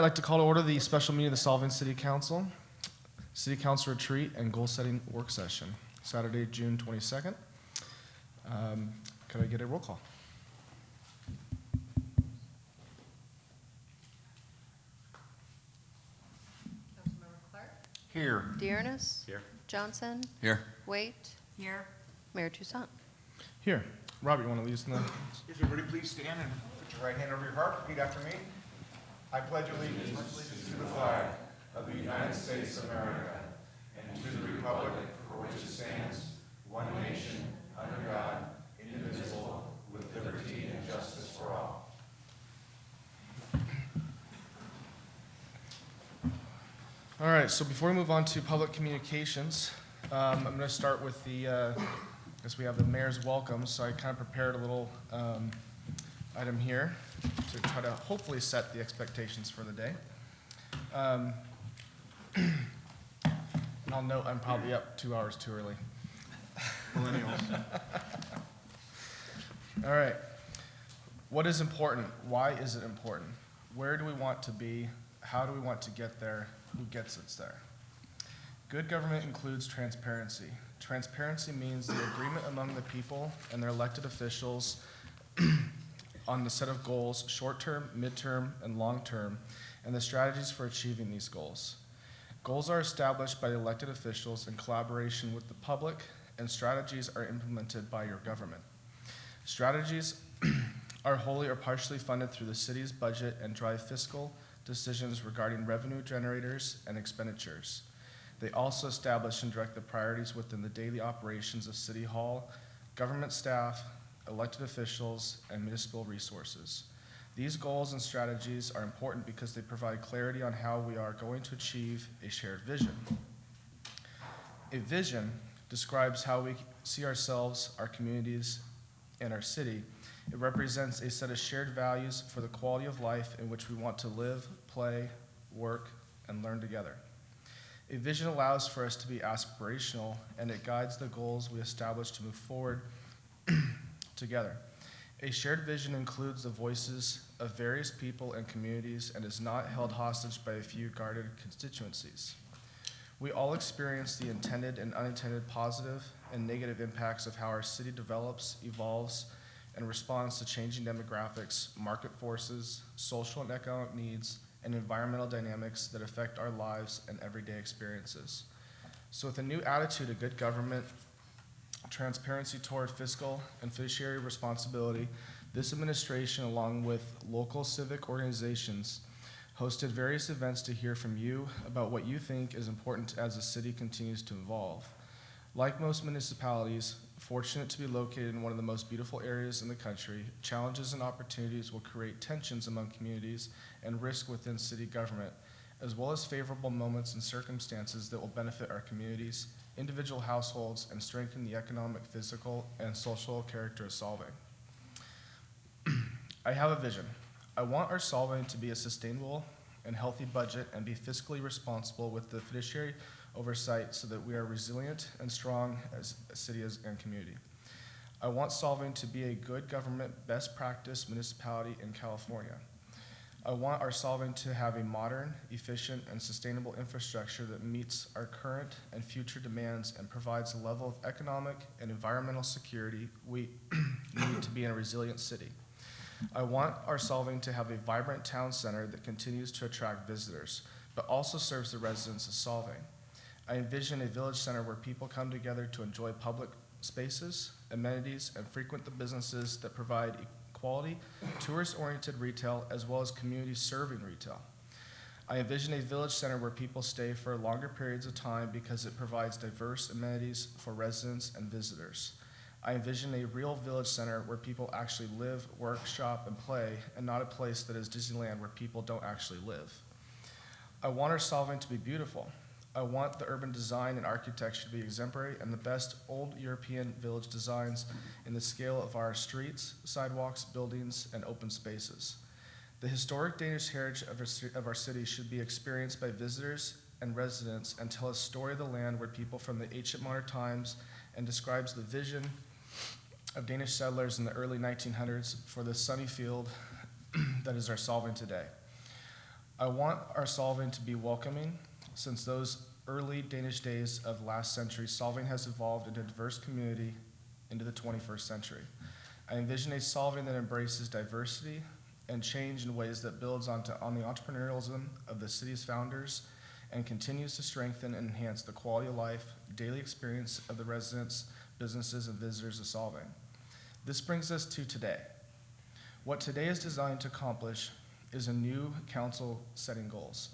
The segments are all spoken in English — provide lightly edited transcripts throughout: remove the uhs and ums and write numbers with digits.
I'd like to call to order the special meeting of the Solvang City Council, City Council Retreat, and Goal Setting Work Session, Saturday, June 22nd. Could I get a roll call? Councilmember Clark? Here. Dearness? Here. Johnson? Here. Waite? Here. Mayor Toussaint? Here. Robert, you want to lead us in the... If everybody please stand and put your right hand over your heart, repeat after me. I pledge allegiance to the flag of the United States of America and to the republic for which it stands, one nation, under God, indivisible, with liberty and justice for all. All right, so before we move on to public communications, I'm going to start with the, I guess we have the mayor's welcome, so I kind of prepared a little item here to try to hopefully set the expectations for the day. And I'll note I'm probably up 2 hours too early. Millennials. All right. What is important? Why is it important? Where do we want to be? How do we want to get there? Who gets us there? Good government includes transparency. Transparency means the agreement among the people and their elected officials on the set of goals, short-term, mid-term, and long-term, and the strategies for achieving these goals. Goals are established by the elected officials in collaboration with the public, and strategies are implemented by your government. Strategies are wholly or partially funded through the city's budget and drive fiscal decisions regarding revenue generators and expenditures. They also establish and direct the priorities within the daily operations of City Hall, government staff, elected officials, and municipal resources. These goals and strategies are important because they provide clarity on how we are going to achieve a shared vision. A vision describes how we see ourselves, our communities, and our city. It represents a set of shared values for the quality of life in which we want to live, play, work, and learn together. A vision allows for us to be aspirational, and it guides the goals we establish to move forward together. A shared vision includes the voices of various people and communities and is not held hostage by a few guarded constituencies. We all experience the intended and unintended positive and negative impacts of how our city develops, evolves, and responds to changing demographics, market forces, social and economic needs, and environmental dynamics that affect our lives and everyday experiences. So with a new attitude of good government, transparency toward fiscal and fiduciary responsibility, this administration, along with local civic organizations, hosted various events to hear from you about what you think is important as the city continues to evolve. Like most municipalities, fortunate to be located in one of the most beautiful areas in the country, challenges and opportunities will create tensions among communities and risk within city government, as well as favorable moments and circumstances that will benefit our communities, individual households, and strengthen the economic, physical, and social character of Solvang. I have a vision. I want our Solvang to be a sustainable and healthy budget and be fiscally responsible with the fiduciary oversight so that we are resilient and strong as a city and community. I want Solvang to be a good government, best practice municipality in California. I want our Solvang to have a modern, efficient, and sustainable infrastructure that meets our current and future demands and provides the level of economic and environmental security we need to be in a resilient city. I want our Solvang to have a vibrant town center that continues to attract visitors, but also serves the residents of Solvang. I envision a village center where people come together to enjoy public spaces, amenities, and frequent the businesses that provide quality, tourist-oriented retail, as well as community-serving retail. I envision a village center where people stay for longer periods of time because it provides diverse amenities for residents and visitors. I envision a real village center where people actually live, work, shop, and play, and not a place that is Disneyland where people don't actually live. I want our Solvang to be beautiful. I want the urban design and architecture to be exemplary and the best old European village designs in the scale of our streets, sidewalks, buildings, and open spaces. The historic Danish heritage of our city should be experienced by visitors and residents and tell a story of the land where people from the ancient modern times and describes the vision of Danish settlers in the early 1900s for the sunny field that is our Solvang today. I want our Solvang to be welcoming. Since those early Danish days of last century, Solvang has evolved into a diverse community into the 21st century. I envision a Solvang that embraces diversity and change in ways that builds on the entrepreneurialism of the city's founders and continues to strengthen and enhance the quality of life, daily experience of the residents, businesses, and visitors of Solvang. This brings us to today. What today is designed to accomplish is a new council setting goals.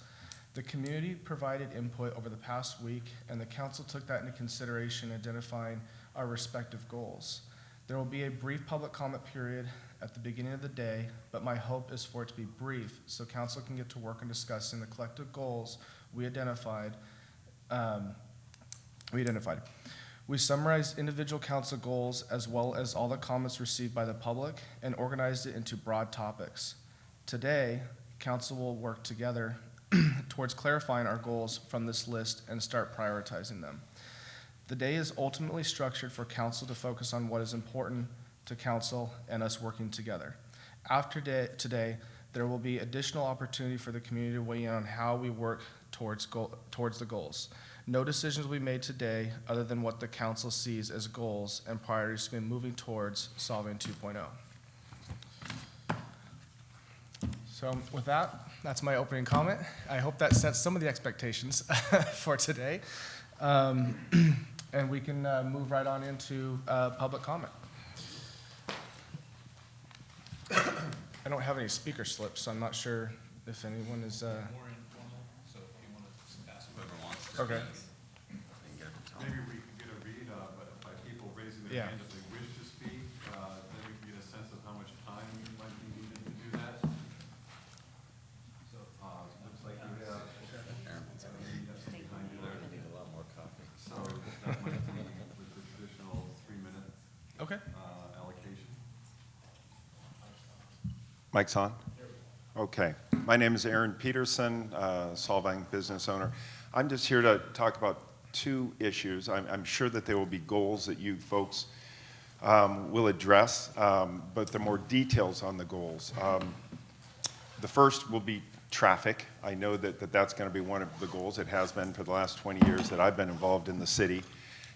The community provided input over the past week, and the council took that into consideration, identifying our respective goals. There will be a brief public comment period at the beginning of the day, but my hope is for it to be brief so council can get to work on discussing the collective goals we identified. We summarized individual council goals as well as all the comments received by the public and organized it into broad topics. Today, council will work together towards clarifying our goals from this list and start prioritizing them. The day is ultimately structured for council to focus on what is important to council and us working together. After today, there will be additional opportunity for the community to weigh in on how we work towards the goals. No decisions will be made today other than what the council sees as goals and priorities to be moving towards Solvang 2.0. So with that, that's my opening comment. I hope that sets some of the expectations for today. And we can move right on into public comment. I don't have any speaker slips, so I'm not sure if anyone is. More informal, so if you want to just ask whoever wants. Okay. Maybe we can get a read by people raising their Yeah. hand if they wish to speak, then we can get a sense of how much time might be needed to do that. So, looks like you have, some behind you there. Need a lot more coffee. So that might be with the traditional 3-minute Okay. allocation. Mic's on? Okay. My name is Aaron Peterson, Solvang business owner. I'm just here to talk about two issues. I'm sure that there will be goals that you folks will address, but there are more details on the goals. The first will be traffic. I know that that's going to be one of the goals. It has been for the last 20 years that I've been involved in the city.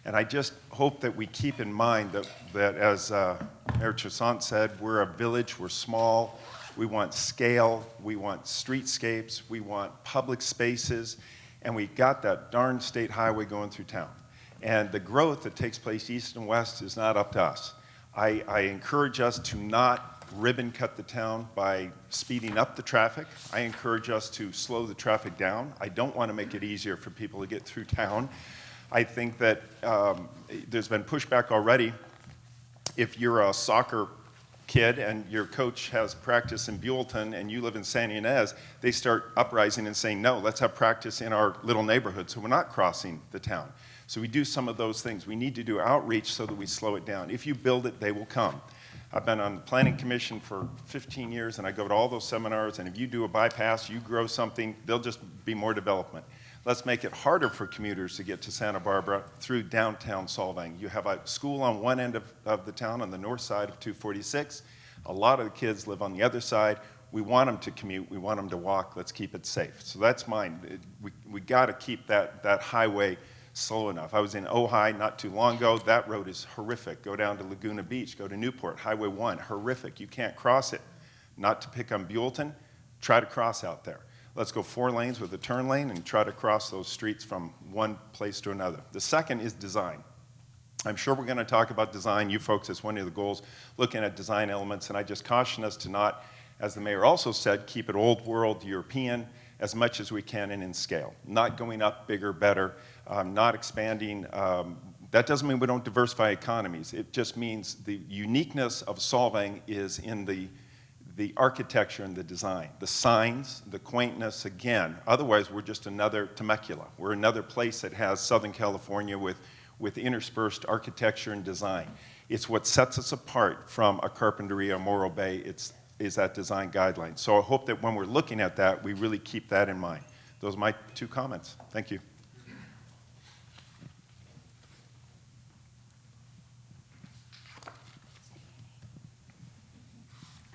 And I just hope that we keep in mind that as Mayor Toussaint said, we're a village, we're small, we want scale, we want streetscapes, we want public spaces, and we got that darn state highway going through town. And the growth that takes place east and west is not up to us. I encourage us to not ribbon cut the town by speeding up the traffic. I encourage us to slow the traffic down. I don't want to make it easier for people to get through town. I think that there's been pushback already. If you're a soccer kid and your coach has practice in Buellton and you live in San Ynez, they start uprising and saying, no, let's have practice in our little neighborhood so we're not crossing the town. So we do some of those things. We need to do outreach so that we slow it down. If you build it, they will come. I've been on the planning commission for 15 years and I go to all those seminars, and if you do a bypass, you grow something, there'll just be more development. Let's make it harder for commuters to get to Santa Barbara through downtown Solvang. You have a school on one end of the town on the north side of 246. A lot of the kids live on the other side. We want them to commute. We want them to walk. Let's keep it safe. So that's mine. We got to keep that highway slow enough. I was in Ojai not too long ago. That road is horrific. Go down to Laguna Beach. Go to Newport. Highway 1, horrific. You can't cross it. Not to pick on Buellton. Try to cross out there. Let's go 4 lanes with a turn lane and try to cross those streets from one place to another. The second is design. I'm sure we're going to talk about design. You folks, it's one of the goals, looking at design elements, and I just caution us to not, as the mayor also said, keep it old world European as much as we can and in scale. Not going up bigger, better, not expanding. That doesn't mean we don't diversify economies. It just means the uniqueness of Solvang is in the architecture and the design, the signs, the quaintness, again. Otherwise, we're just another Temecula. We're another place that has Southern California with interspersed architecture and design. It's what sets us apart from a Carpinteria or Morro Bay. Is that design guideline. So I hope that when we're looking at that, we really keep that in mind. Those are my 2 comments. Thank you.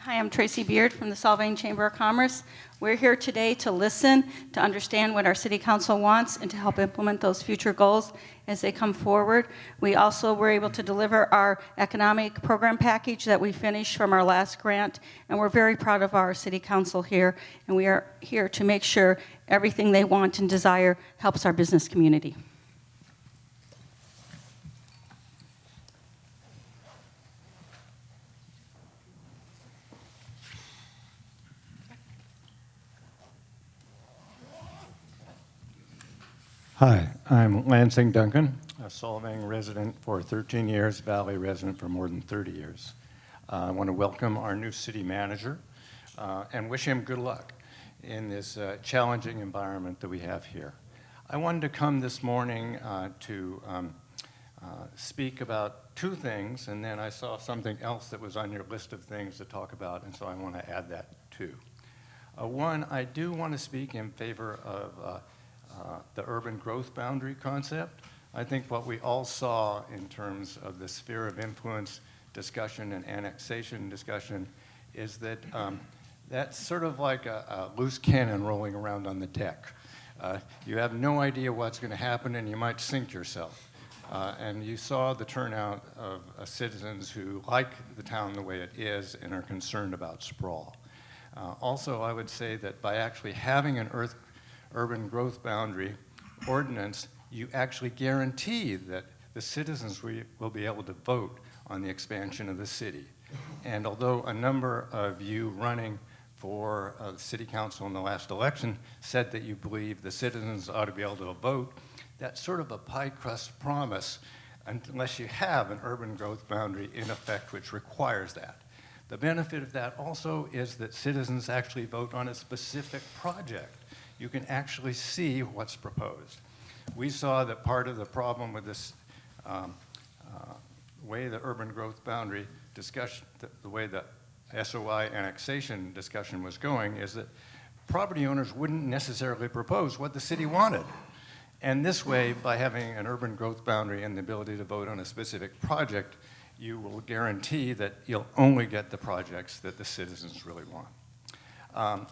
Hi, I'm Tracy Beard from the Solvang Chamber of Commerce. We're here today to listen, to understand what our City Council wants, and to help implement those future goals as they come forward. We also were able to deliver our economic program package that we finished from our last grant, and we're very proud of our City Council here, and we are here to make sure everything they want and desire helps our business community. Hi, I'm Lansing Duncan, a Solvang resident for 13 years, Valley resident for more than 30 years. I want to welcome our new city manager and wish him good luck in this challenging environment that we have here. I wanted to come this morning to speak about two things, and then I saw something else that was on your list of things to talk about, and so I want to add that too. One, I do want to speak in favor of the urban growth boundary concept. I think what we all saw in terms of the sphere of influence discussion and annexation discussion is that that's sort of like a loose cannon rolling around on the deck. You have no idea what's going to happen and you might sink yourself. And you saw the turnout of citizens who like the town the way it is and are concerned about sprawl. Also, I would say that by actually having an urban growth boundary ordinance, you actually guarantee that the citizens will be able to vote on the expansion of the city. And although a number of you running for the city council in the last election said that you believe the citizens ought to be able to vote, that's sort of a pie crust promise unless you have an urban growth boundary in effect which requires that. The benefit of that also is that citizens actually vote on a specific project. You can actually see what's proposed. We saw that part of the problem with this way the urban growth boundary discussion, the way the SOI annexation discussion was going, is that property owners wouldn't necessarily propose what the city wanted. And this way, by having an urban growth boundary and the ability to vote on a specific project, you will guarantee that you'll only get the projects that the citizens really want.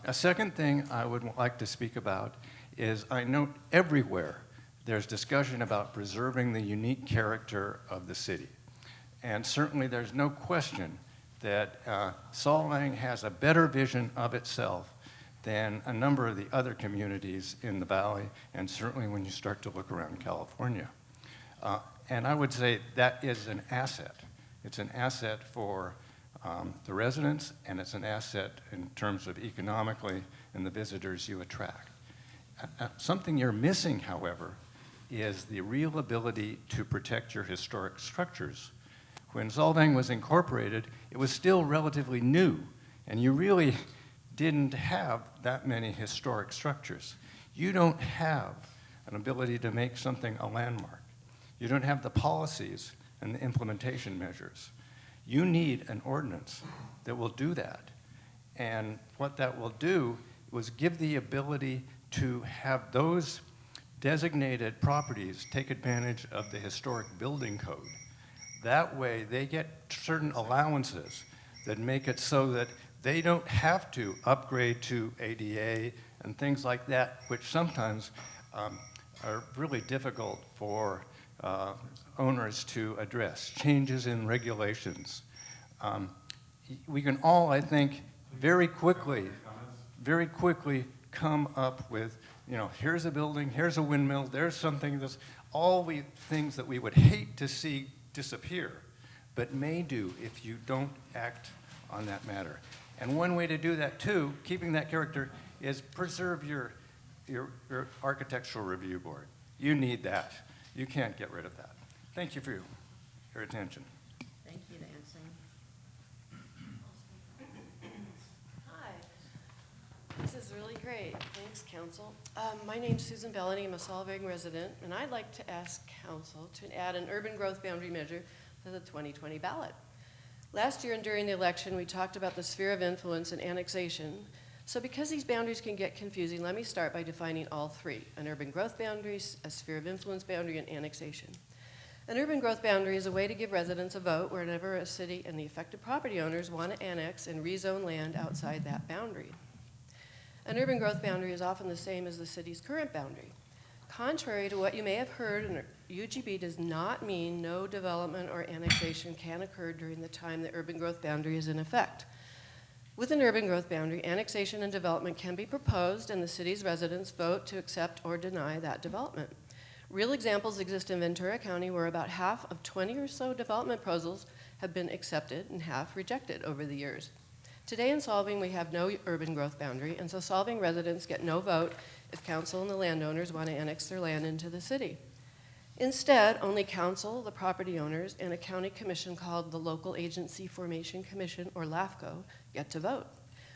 A second thing I would like to speak about is I note everywhere there's discussion about preserving the unique character of the city. And certainly there's no question that Solvang has a better vision of itself than a number of the other communities in the Valley, and certainly when you start to look around California. And I would say that is an asset. It's an asset for the residents, and it's an asset in terms of economically and the visitors you attract. Something you're missing, however, is the real ability to protect your historic structures. When Solvang was incorporated, it was still relatively new, and you really didn't have that many historic structures. You don't have an ability to make something a landmark. You don't have the policies and the implementation measures. You need an ordinance that will do that. And what that will do was give the ability to have those designated properties take advantage of the historic building code. That way they get certain allowances that make it so that they don't have to upgrade to ADA and things like that, which sometimes are really difficult for owners to address. Changes in regulations. We can all, I think, very quickly come up with, you know, here's a building, here's a windmill, there's something that's all the things that we would hate to see disappear, but may do if you don't act on that matter. And one way to do that too, keeping that character, is preserve your architectural review board. You need that. You can't get rid of that. Thank you for your attention. Thank you, Lansing. Hi. This is really great. Thanks, Council. My name's Susan Bellany. I'm a Solvang resident, and I'd like to ask Council to add an urban growth boundary measure to the 2020 ballot. Last year and during the election, we talked about the sphere of influence and annexation. So because these boundaries can get confusing, let me start by defining all three: an urban growth boundary, a sphere of influence boundary, and annexation. An urban growth boundary is a way to give residents a vote whenever a city and the affected property owners want to annex and rezone land outside that boundary. An urban growth boundary is often the same as the city's current boundary. Contrary to what you may have heard, an UGB does not mean no development or annexation can occur during the time the urban growth boundary is in effect. With an urban growth boundary, annexation and development can be proposed and the city's residents vote to accept or deny that development. Real examples exist in Ventura County where about half of 20 or so development proposals have been accepted and half rejected over the years. Today in Solvang, we have no urban growth boundary, and so Solvang residents get no vote if council and the landowners want to annex their land into the city. Instead, only council, the property owners, and a county commission called the Local Agency Formation Commission, or LAFCO, get to vote.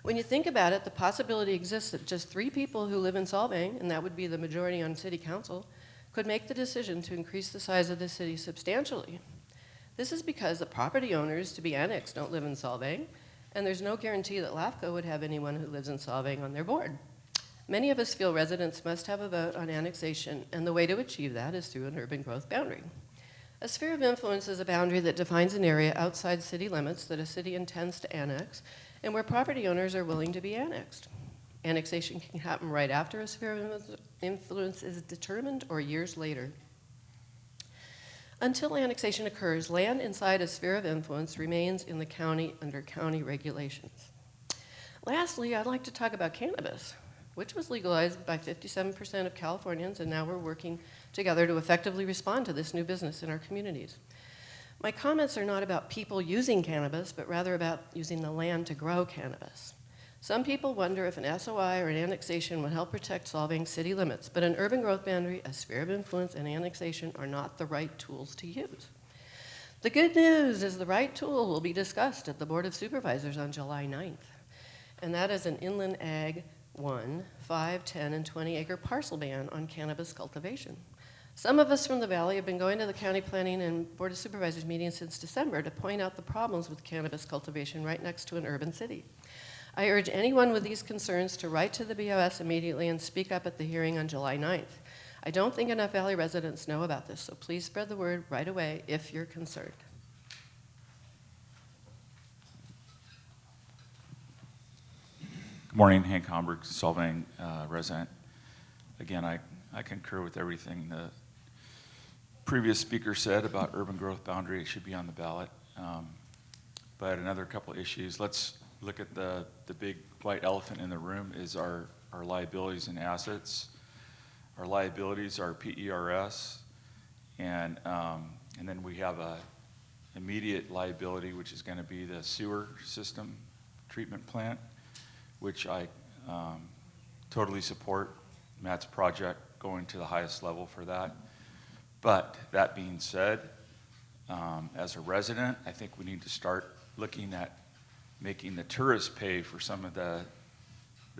When you think about it, the possibility exists that just 3 people who live in Solvang, and that would be the majority on city council, could make the decision to increase the size of the city substantially. This is because the property owners to be annexed don't live in Solvang, and there's no guarantee that LAFCO would have anyone who lives in Solvang on their board. Many of us feel residents must have a vote on annexation, and the way to achieve that is through an urban growth boundary. A sphere of influence is a boundary that defines an area outside city limits that a city intends to annex, and where property owners are willing to be annexed. Annexation can happen right after a sphere of influence is determined or years later. Until annexation occurs, land inside a sphere of influence remains in the county under county regulations. Lastly, I'd like to talk about cannabis, which was legalized by 57% of Californians, and now we're working together to effectively respond to this new business in our communities. My comments are not about people using cannabis, but rather about using the land to grow cannabis. Some people wonder if an SOI or an annexation would help protect Solvang city limits, but an urban growth boundary, a sphere of influence, and annexation are not the right tools to use. The good news is the right tool will be discussed at the Board of Supervisors on July 9th, and that is an Inland Ag 1, 5, 10, and 20-acre parcel ban on cannabis cultivation. Some of us from the Valley have been going to the County Planning and Board of Supervisors meetings since December to point out the problems with cannabis cultivation right next to an urban city. I urge anyone with these concerns to write to the BOS immediately and speak up at the hearing on July 9th. I don't think enough Valley residents know about this, so please spread the word right away if you're concerned. Good morning, Hank Homburg, Solvang resident. Again, I concur with everything the previous speaker said about urban growth boundary. It should be on the ballot. But another couple issues. Let's look at the big white elephant in the room is our liabilities and assets. Our liabilities are PERS, and then we have a immediate liability, which is going to be the sewer system treatment plant, which I totally support Matt's project going to the highest level for that. But that being said, as a resident, I think we need to start looking at making the tourists pay for some of the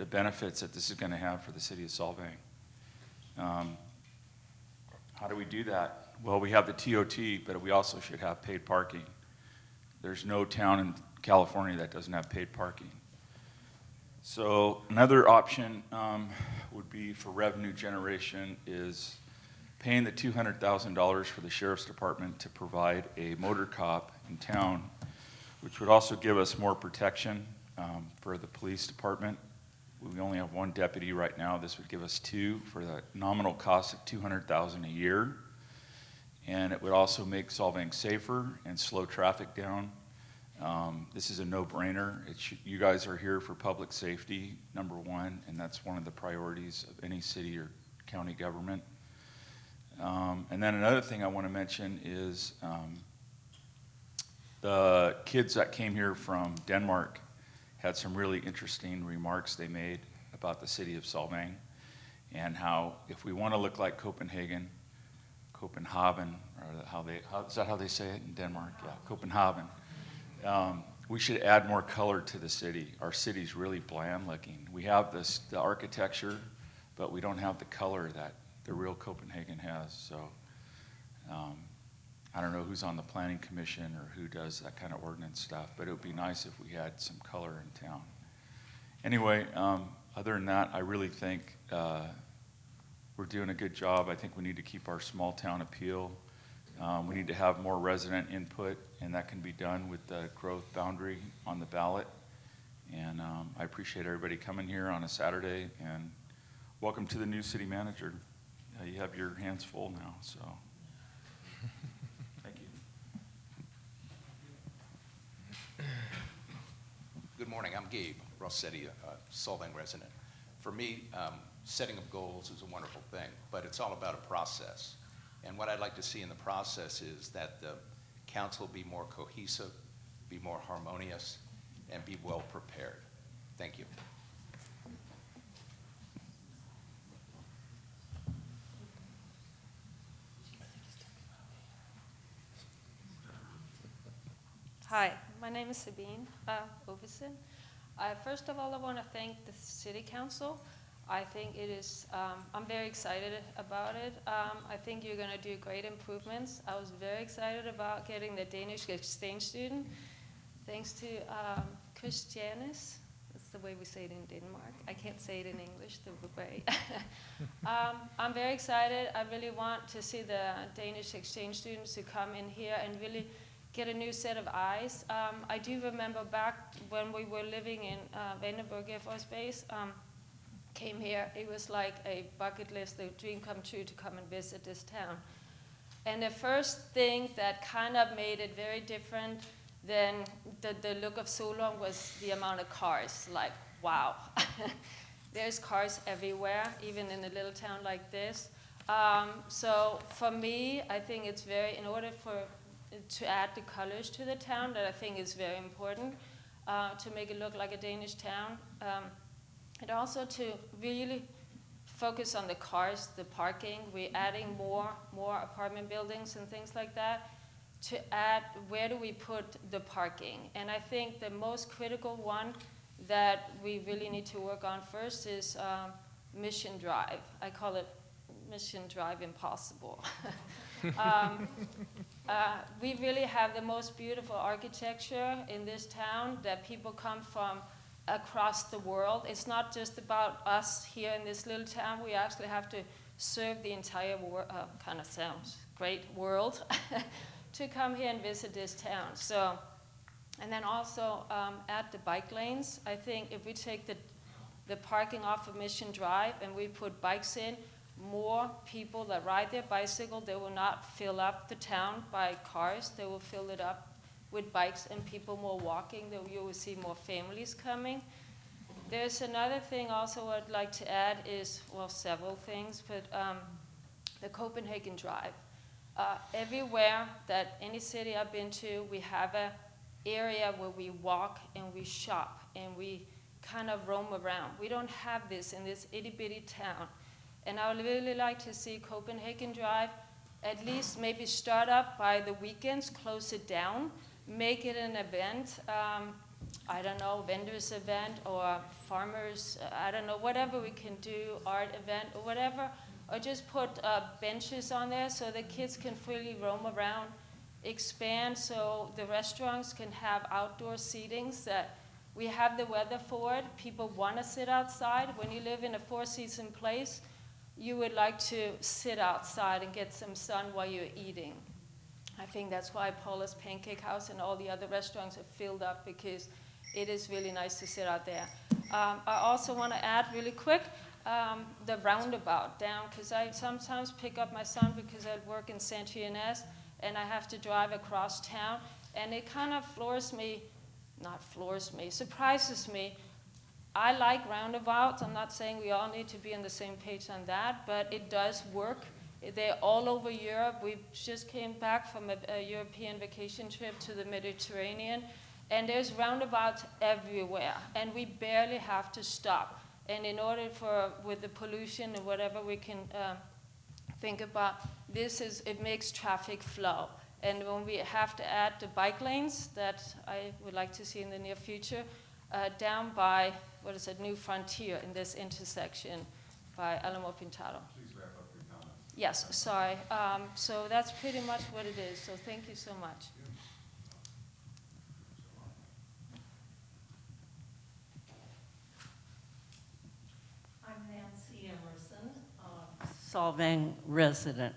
benefits that this is going to have for the city of Solvang. How do we do that? Well, we have the TOT, but we also should have paid parking. There's no town in California that doesn't have paid parking. So another option would be for revenue generation is paying the $200,000 for the sheriff's department to provide a motor cop in town, which would also give us more protection for the police department. We only have 1 deputy right now. This would give us 2 for the nominal cost of $200,000 a year. And it would also make Solvang safer and slow traffic down. This is a no-brainer. You guys are here for public safety, number 1, and that's one of the priorities of any city or county government. And then another thing I want to mention is the kids that came here from Denmark had some really interesting remarks they made about the city of Solvang and how if we want to look like Copenhagen, or is that how they say it in Denmark? Yeah, Copenhagen. We should add more color to the city. Our city's really bland looking. We have the architecture, but we don't have the color that the real Copenhagen has. So I don't know who's on the planning commission or who does that kind of ordinance stuff, but it would be nice if we had some color in town. Anyway, other than that, I really think we're doing a good job. I think we need to keep our small town appeal We need to have more resident input, and that can be done with the growth boundary on the ballot. And I appreciate everybody coming here on a Saturday, and welcome to the new city manager. You have your hands full now, so thank you. Good morning, I'm Gabe Rossetti, a Solvang resident. For me, setting of goals is a wonderful thing, but it's all about a process. And what I'd like to see in the process is that the council be more cohesive, be more harmonious, and be well prepared. Thank you. Hi, my name is Sabine Ovesen. First of all, I want to thank the City Council. I think it is, I'm very excited about it. I think you're going to do great improvements. I was very excited about getting the Danish exchange student. Thanks to Christianis. That's the way we say it in Denmark. I can't say it in English the way. I'm very excited. I really want to see the Danish exchange students to come in here and really get a new set of eyes. I do remember back when we were living in Vandenberg Air Force Base, came here, it was like a bucket list, a dream come true to come and visit this town. And the first thing that kind of made it very different than the look of Solvang was the amount of cars. Like, wow. There's cars everywhere, even in a little town like this. So for me, I think it's very, in order to add the colors to the town, that I think is very important, to make it look like a Danish town. And also to really focus on the cars, the parking. We're adding more apartment buildings and things like that to add, where do we put the parking? And I think the most critical one that we really need to work on first is Mission Drive. I call it Mission Drive Impossible. We really have the most beautiful architecture in this town that people come from across the world. It's not just about us here in this little town. We actually have to serve the entire world, kind of sounds great, world, to come here and visit this town. So, and then also at the bike lanes, I think if we take the parking off of Mission Drive and we put bikes in, more people that ride their bicycle, they will not fill up the town by cars, they will fill it up with bikes and people more walking, you will see more families coming. There's another thing also I'd like to add is, well, several things, but the Copenhagen Drive. Everywhere that any city I've been to, we have an area where we walk and we shop and we kind of roam around. We don't have this in this itty bitty town. And I would really like to see Copenhagen Drive at least maybe start up by the weekends, close it down, make it an event, I don't know, vendors event or farmers, I don't know, whatever we can do, art event or whatever, or just put benches on there so the kids can freely roam around, expand so the restaurants can have outdoor seatings, that we have the weather for it, people want to sit outside. When you live in a four-season place, you would like to sit outside and get some sun while you're eating. I think that's why Paula's Pancake House and all the other restaurants are filled up, because it is really nice to sit out there. I also want to add really quick the roundabout down, because I sometimes pick up my son because I work in Saint Ynez and I have to drive across town, and it kind of surprises me. I like roundabouts. I'm not saying we all need to be on the same page on that, but it does work. They're all over Europe. We just came back from a European vacation trip to the Mediterranean, and there's roundabouts everywhere, and we barely have to stop. And in order with the pollution and whatever we can think about, it makes traffic flow. And when we have to add the bike lanes that I would like to see in the near future, down by, New Frontier in this intersection by Alamo Pintado. Please wrap up your comments. Yes, sorry. So that's pretty much what it is. So thank you so much. I'm Nancy Emerson, Solvang resident.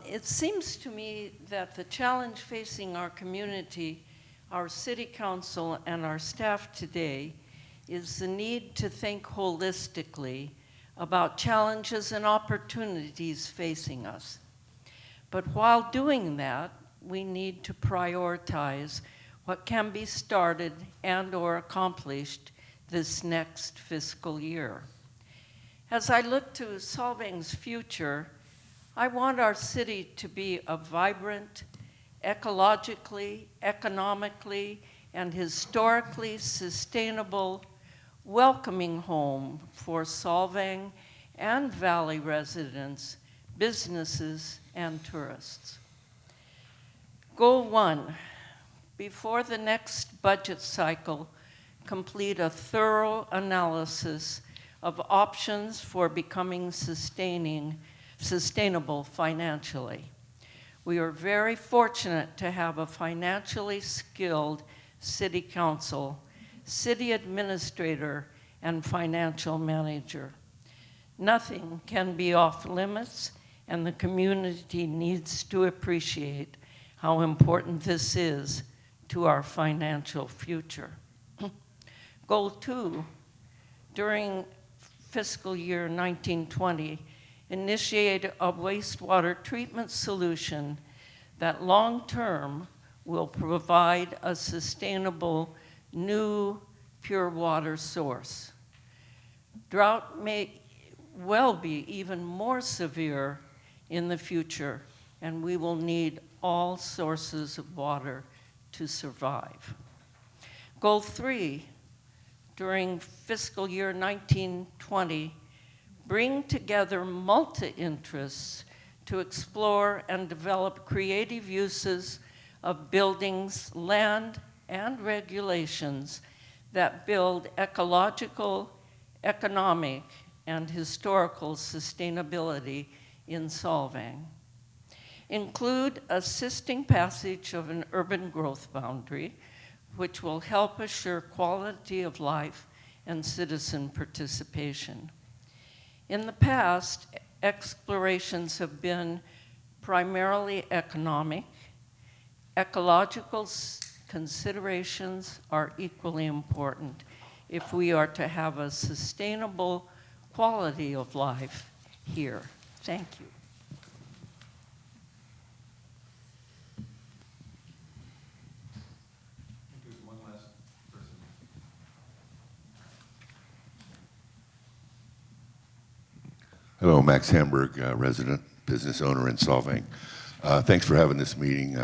It seems to me that the challenge facing our community, our city council, and our staff today is the need to think holistically about challenges and opportunities facing us. But while doing that, we need to prioritize what can be started and or accomplished this next fiscal year. As I look to Solvang's future, I want our city to be a vibrant, ecologically, economically, and historically sustainable, welcoming home for Solvang and Valley residents, businesses, and tourists. Goal 1, before the next budget cycle, complete a thorough analysis of options for becoming sustainable financially. We are very fortunate to have a financially skilled city council, city administrator, and financial manager. Nothing can be off limits, and the community needs to appreciate how important this is to our financial future. Goal 2, during fiscal year 1920, initiate a wastewater treatment solution that long-term will provide a sustainable new pure water source. Drought may well be even more severe in the future, and we will need all sources of water to survive. Goal 3, during fiscal year 1920, bring together multi-interests to explore and develop creative uses of buildings, land, and regulations that build ecological, economic, and historical sustainability in Solvang. Include assisting passage of an urban growth boundary, which will help assure quality of life and citizen participation. In the past, explorations have been primarily economic. Ecological considerations are equally important if we are to have a sustainable quality of life here. Thank you. Hello, Max Hamburg, resident, business owner in Solvang. Thanks for having this meeting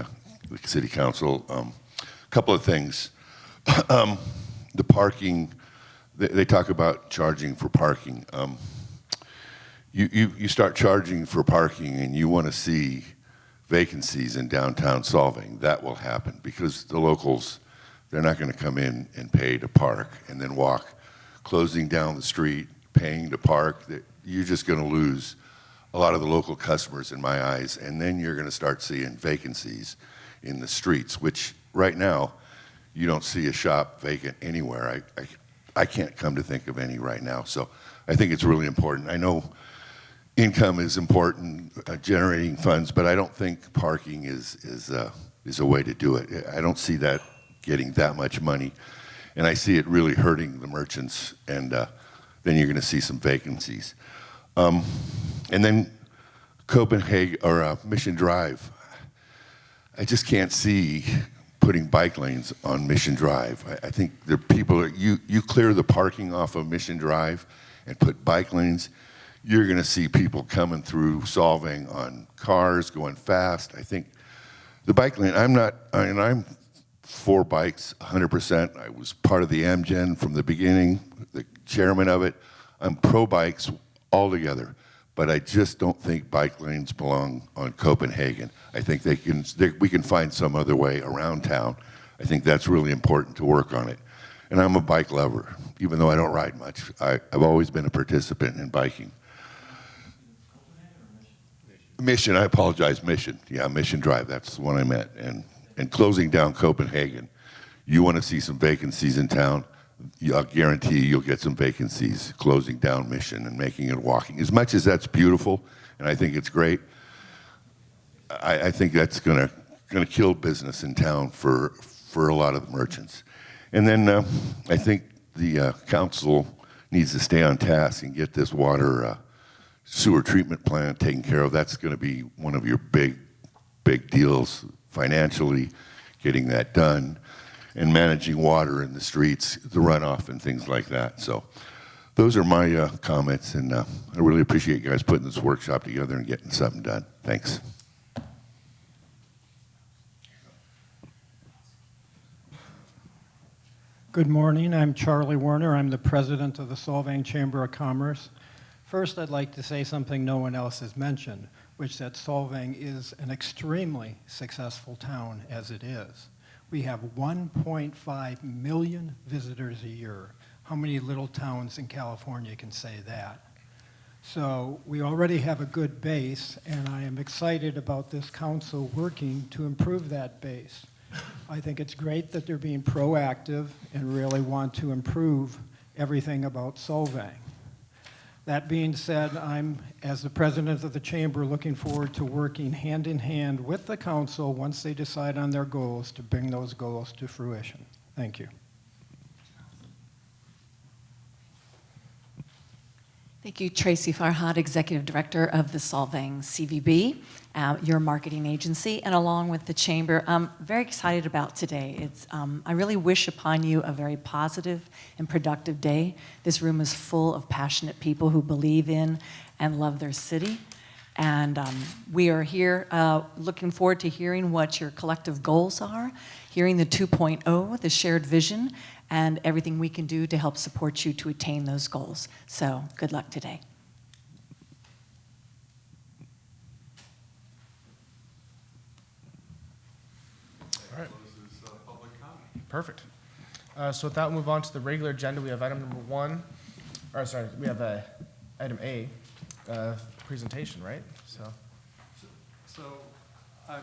with City Council. A couple of things. The parking, they talk about charging for parking. You start charging for parking and you want to see vacancies in downtown Solvang. That will happen because the locals, they're not going to come in and pay to park and then walk, closing down the street, paying to park. You're just going to lose a lot of the local customers in my eyes, and then you're going to start seeing vacancies in the streets, which right now you don't see a shop vacant anywhere. I can't come to think of any right now, so I think it's really important. I know income is important, generating funds, but I don't think parking is a way to do it. I don't see that getting that much money, and I see it really hurting the merchants, and then you're going to see some vacancies. And then Copenhagen or Mission Drive, I just can't see putting bike lanes on Mission Drive. I think the people, you clear the parking off of Mission Drive and put bike lanes, you're going to see people coming through Solvang on cars going fast. I think the bike lane, I'm for bikes 100%. I was part of the Amgen from the beginning, the chairman of it. I'm pro bikes altogether, but I just don't think bike lanes belong on Copenhagen. I think we can find some other way around town. I think that's really important to work on it. And I'm a bike lover, even though I don't ride much. I've always been a participant in biking. Mission, I apologize, Mission. Yeah, Mission Drive, that's the one I meant. And closing down Copenhagen, you want to see some vacancies in town, I'll guarantee you'll get some vacancies closing down Mission and making it walking. As much as that's beautiful, and I think it's great, I think that's gonna kill business in town for a lot of the merchants. And then I think the council needs to stay on task and get this water sewer treatment plant taken care of. That's gonna be one of your big deals financially, getting that done, and managing water in the streets, the runoff and things like that. So those are my comments, and I really appreciate you guys putting this workshop together and getting something done. Thanks. Good morning. I'm Charlie Werner. I'm the president of the Solvang Chamber of Commerce. First, I'd like to say something no one else has mentioned, which that Solvang is an extremely successful town as it is. We have 1.5 million visitors a year. How many little towns in California can say that? So we already have a good base, and I am excited about this council working to improve that base. I think it's great that they're being proactive and really want to improve everything about Solvang. That being said, I'm, as the president of the chamber, looking forward to working hand in hand with the council once they decide on their goals to bring those goals to fruition. Thank you. Thank you, Tracy Farhad, Executive Director of the Solvang CVB, your marketing agency, and along with the Chamber. I'm very excited about today. I really wish upon you a very positive and productive day. This room is full of passionate people who believe in and love their city. And we are here looking forward to hearing what your collective goals are, hearing the 2.0, the shared vision, and everything we can do to help support you to attain those goals. So good luck today. All right. Perfect. So with that, we'll move on to the regular agenda. We have item number one, or sorry, we have item A, presentation, right? So I'm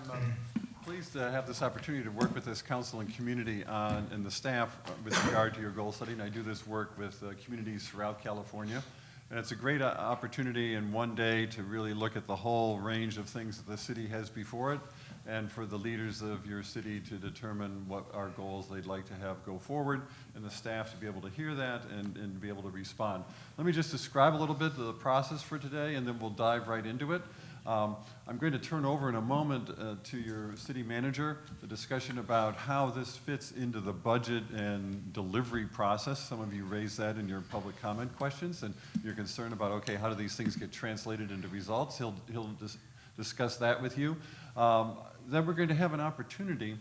pleased to have this opportunity to work with this council and community and the staff with regard to your goal setting. I do this work with communities throughout California. And it's a great opportunity in one day to really look at the whole range of things that the city has before it, and for the leaders of your city to determine what our goals they'd like to have go forward, and the staff to be able to hear that and be able to respond. Let me just describe a little bit the process for today, and then we'll dive right into it. I'm going to turn over in a moment to your city manager the discussion about how this fits into the budget and delivery process. Some of you raised that in your public comment questions, and you're concerned about, okay, how do these things get translated into results? He'll discuss that with you. Then we're going to have an opportunity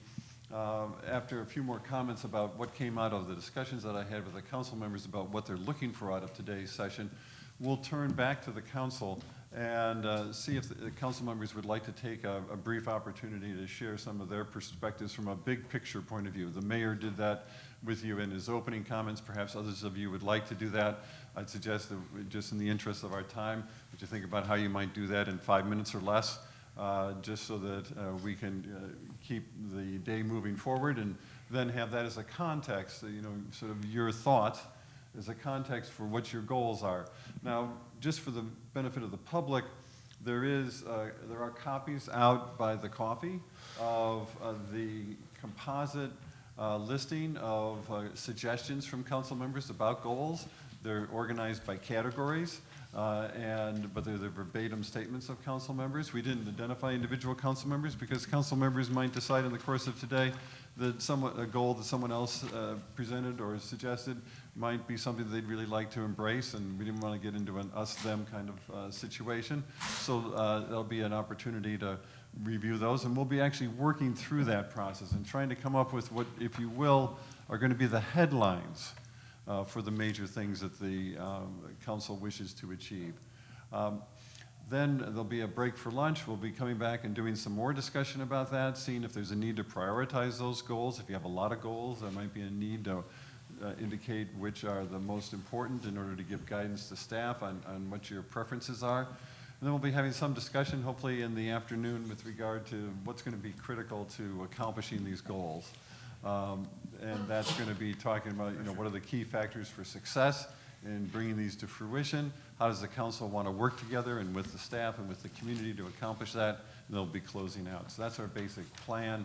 after a few more comments about what came out of the discussions that I had with the council members about what they're looking for out of today's session. We'll turn back to the council and see if the council members would like to take a brief opportunity to share some of their perspectives from a big picture point of view. The mayor did that with you in his opening comments. Perhaps others of you would like to do that. I'd suggest that just in the interest of our time, that you think about how you might do that in 5 minutes or less, just so that we can keep the day moving forward, and then have that as a context, sort of your thoughts as a context for what your goals are. Now, just for the benefit of the public, there are copies out by the coffee of the composite listing of suggestions from council members about goals. They're organized by categories, but they're the verbatim statements of council members. We didn't identify individual council members because council members might decide in the course of today that a goal that someone else presented or suggested might be something that they'd really like to embrace, and we didn't want to get into an us-them kind of situation. So there'll be an opportunity to review those, and we'll be actually working through that process and trying to come up with what, if you will, are going to be the headlines for the major things that the council wishes to achieve. Then there'll be a break for lunch. We'll be coming back and doing some more discussion about that, seeing if there's a need to prioritize those goals. If you have a lot of goals, there might be a need to indicate which are the most important in order to give guidance to staff on what your preferences are. And then we'll be having some discussion, hopefully in the afternoon, with regard to what's going to be critical to accomplishing these goals. And that's going to be talking about, what are the key factors for success, in bringing these to fruition? How does the council want to work together and with the staff and with the community to accomplish that? And they'll be closing out. So that's our basic plan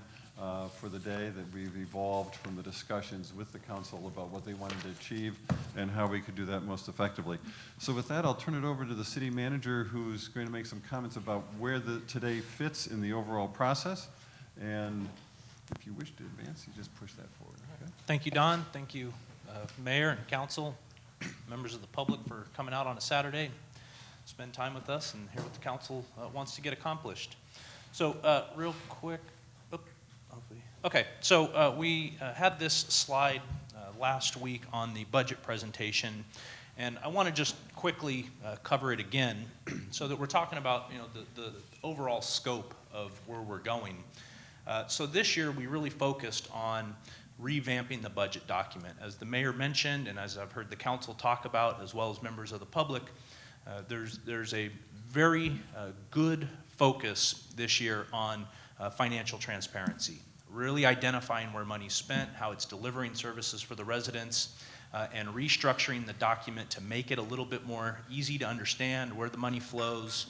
for the day that we've evolved from the discussions with the council about what they wanted to achieve and how we could do that most effectively. So with that, I'll turn it over to the city manager, who's going to make some comments about where today fits in the overall process. And if you wish to advance, you just push that forward. Okay? Thank you, Don. Thank you, Mayor and Council, members of the public, for coming out on a Saturday, spend time with us and hear what the council wants to get accomplished. So real quick, okay, so we had this slide last week on the budget presentation, and I want to just quickly cover it again so that we're talking about, you know, the overall scope of where we're going. So this year we really focused on revamping the budget document. As the mayor mentioned, and as I've heard the council talk about, as well as members of the public, there's a very good focus this year on financial transparency, really identifying where money's spent, how it's delivering services for the residents, and restructuring the document to make it a little bit more easy to understand where the money flows,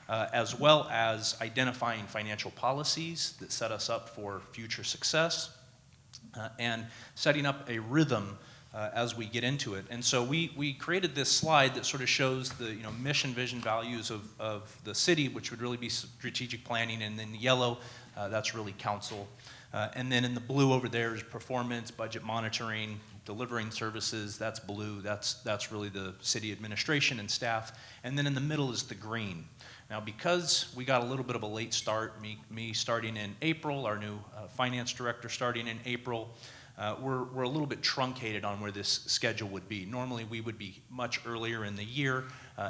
as well as identifying financial policies that set us up for future success, and setting up a rhythm as we get into it. And so we created this slide that sort of shows the, you know, mission, vision, values of the city, which would really be strategic planning, and then the yellow, that's really council. And then in the blue over there is performance, budget monitoring, delivering services, that's blue, that's really the city administration and staff. And then in the middle is the green. Now, because we got a little bit of a late start, me starting in April, our new finance director starting in April, we're a little bit truncated on where this schedule would be. Normally, we would be much earlier in the year,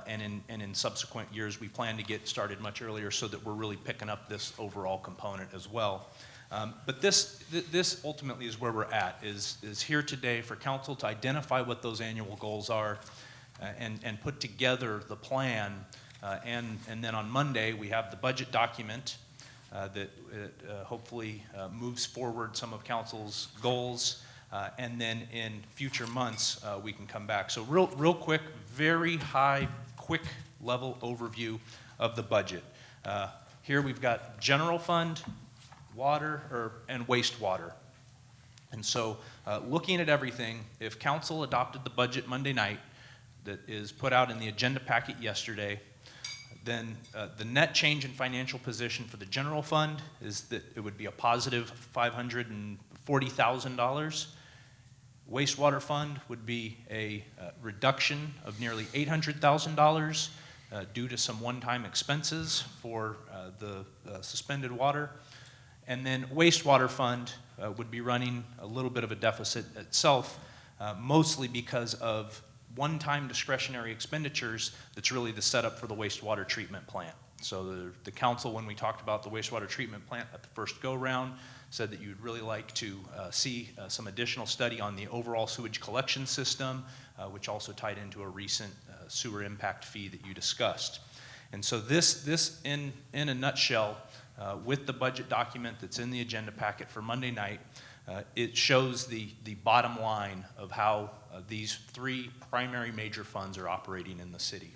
and in subsequent years, we plan to get started much earlier so that we're really picking up this overall component as well. But this ultimately is where we're at, is here today for council to identify what those annual goals are, and put together the plan. And then on Monday, we have the budget document that hopefully moves forward some of council's goals. And then in future months, we can come back. So real quick, very high, quick level overview of the budget. Here we've got general fund, water, and wastewater. And so looking at everything, if council adopted the budget Monday night that is put out in the agenda packet yesterday, then the net change in financial position for the general fund is that it would be a positive $540,000. Wastewater fund would be a reduction of nearly $800,000 due to some one-time expenses for the suspended water. And then wastewater fund would be running a little bit of a deficit itself, mostly because of one-time discretionary expenditures that's really the setup for the wastewater treatment plant. So the council, when we talked about the wastewater treatment plant at the first go-round, said that you'd really like to see some additional study on the overall sewage collection system, which also tied into a recent sewer impact fee that you discussed. And so this in a nutshell, with the budget document that's in the agenda packet for Monday night, it shows the bottom line of how these three primary major funds are operating in the city.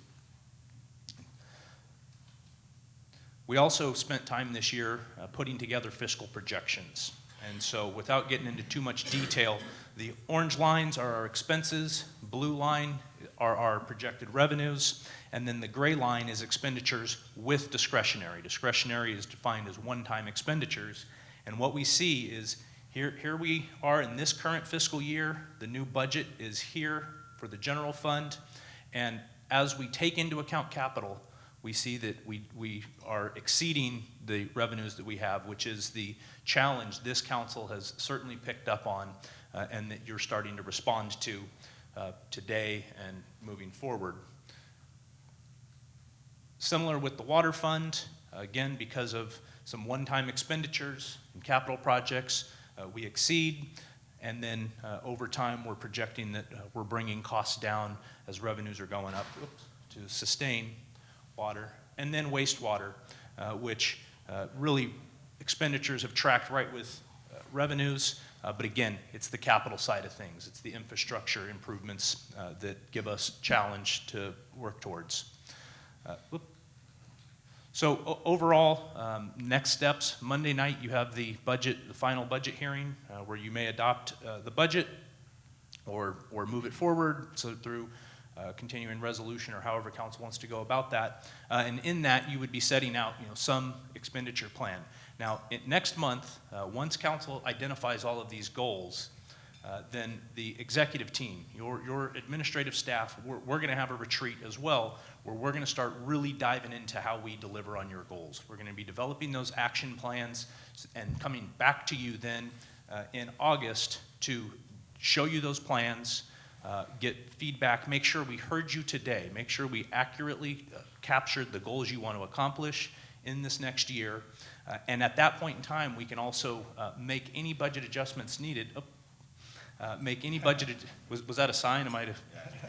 We also spent time this year putting together fiscal projections. And so without getting into too much detail, the orange lines are our expenses, blue line are our projected revenues, and then the gray line is expenditures with discretionary. Discretionary is defined as one-time expenditures. And what we see is here we are in this current fiscal year. The new budget is here for the general fund. And as we take into account capital, we see that we are exceeding the revenues that we have, which is the challenge this council has certainly picked up on and that you're starting to respond to today and moving forward. Similar with the water fund, again, because of some one-time expenditures and capital projects, we exceed, and then over time we're projecting that we're bringing costs down as revenues are going up to sustain water. And then wastewater, which really expenditures have tracked right with revenues, But again, it's the capital side of things. It's the infrastructure improvements that give us challenge to work towards. So overall, next steps, Monday night you have the final budget hearing where you may adopt the budget or move it forward so through continuing resolution or however council wants to go about that. And in that you would be setting out some expenditure plan. Now next month, once council identifies all of these goals, then the executive team, your administrative staff, we're going to have a retreat as well where we're going to start really diving into how we deliver on your goals. We're going to be developing those action plans and coming back to you then in August to show you those plans, get feedback, make sure we heard you today, make sure we accurately captured the goals you want to accomplish in this next year. And at that point in time, we can also make any budget adjustments needed. Make any budget, was that a sign? Am I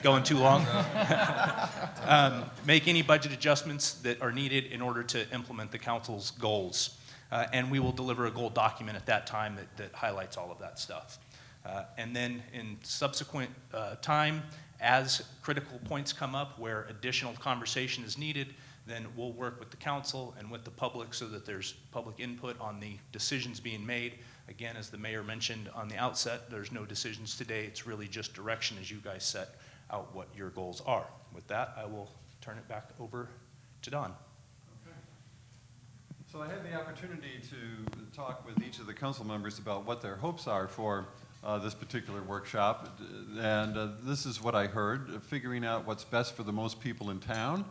going too long? Make any budget adjustments that are needed in order to implement the council's goals. And we will deliver a goal document at that time that highlights all of that stuff. And then in subsequent time, as critical points come up where additional conversation is needed, then we'll work with the council and with the public so that there's public input on the decisions being made. Again, as the mayor mentioned on the outset, there's no decisions today. It's really just direction as you guys set out what your goals are. With that, I will turn it back over to Don. Okay. So I had the opportunity to talk with each of the council members about what their hopes are for this particular workshop. And this is what I heard, figuring out what's best for the most people in town,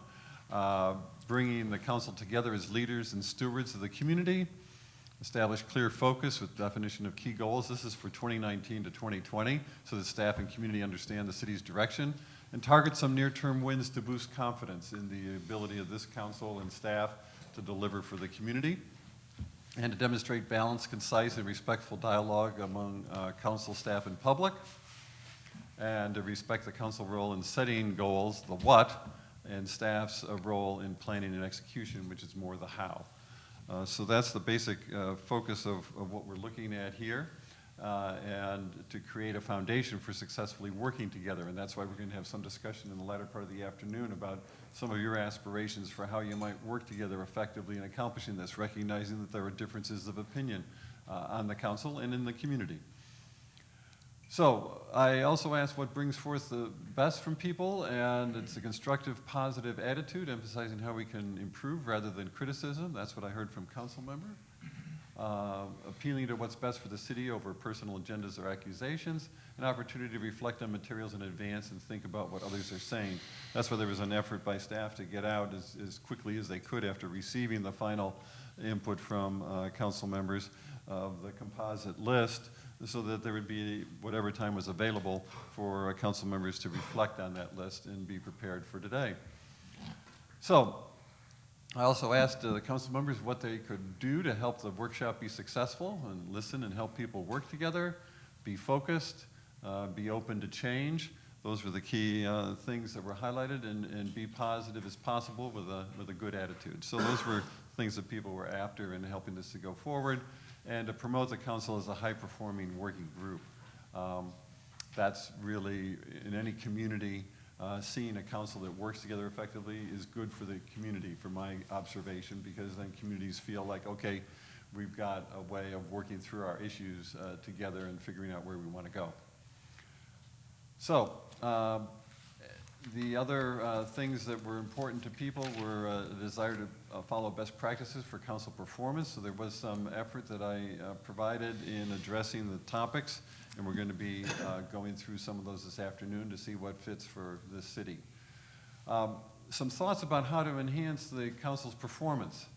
bringing the council together as leaders and stewards of the community, establish clear focus with definition of key goals. This is for 2019 to 2020, so that staff and community understand the city's direction, and target some near-term wins to boost confidence in the ability of this council and staff to deliver for the community, and to demonstrate balanced, concise, and respectful dialogue among council, staff, and public, and to respect the council role in setting goals, the what, and staff's role in planning and execution, which is more the how. So that's the basic focus of what we're looking at here, and to create a foundation for successfully working together. And that's why we're going to have some discussion in the latter part of the afternoon about some of your aspirations for how you might work together effectively in accomplishing this, recognizing that there are differences of opinion on the council and in the community. So I also asked what brings forth the best from people, and it's a constructive, positive attitude, emphasizing how we can improve rather than criticism. That's what I heard from council member. Appealing to what's best for the city over personal agendas or accusations, an opportunity to reflect on materials in advance and think about what others are saying. That's why there was an effort by staff to get out as quickly as they could after receiving the final input from council members of the composite list, so that there would be whatever time was available for council members to reflect on that list and be prepared for today. So I also asked the council members what they could do to help the workshop be successful, and listen and help people work together, be focused, be open to change. Those were the key things that were highlighted, and be positive as possible with a good attitude. So those were things that people were after in helping this to go forward, and to promote the council as a high-performing working group. That's really, in any community, seeing a council that works together effectively is good for the community, from my observation, because then communities feel like, okay, we've got a way of working through our issues together and figuring out where we want to go. So, the other things that were important to people were a desire to follow best practices for council performance. So there was some effort that I provided in addressing the topics, and we're going to be going through some of those this afternoon to see what fits for this city. Some thoughts about how to enhance the council's performance.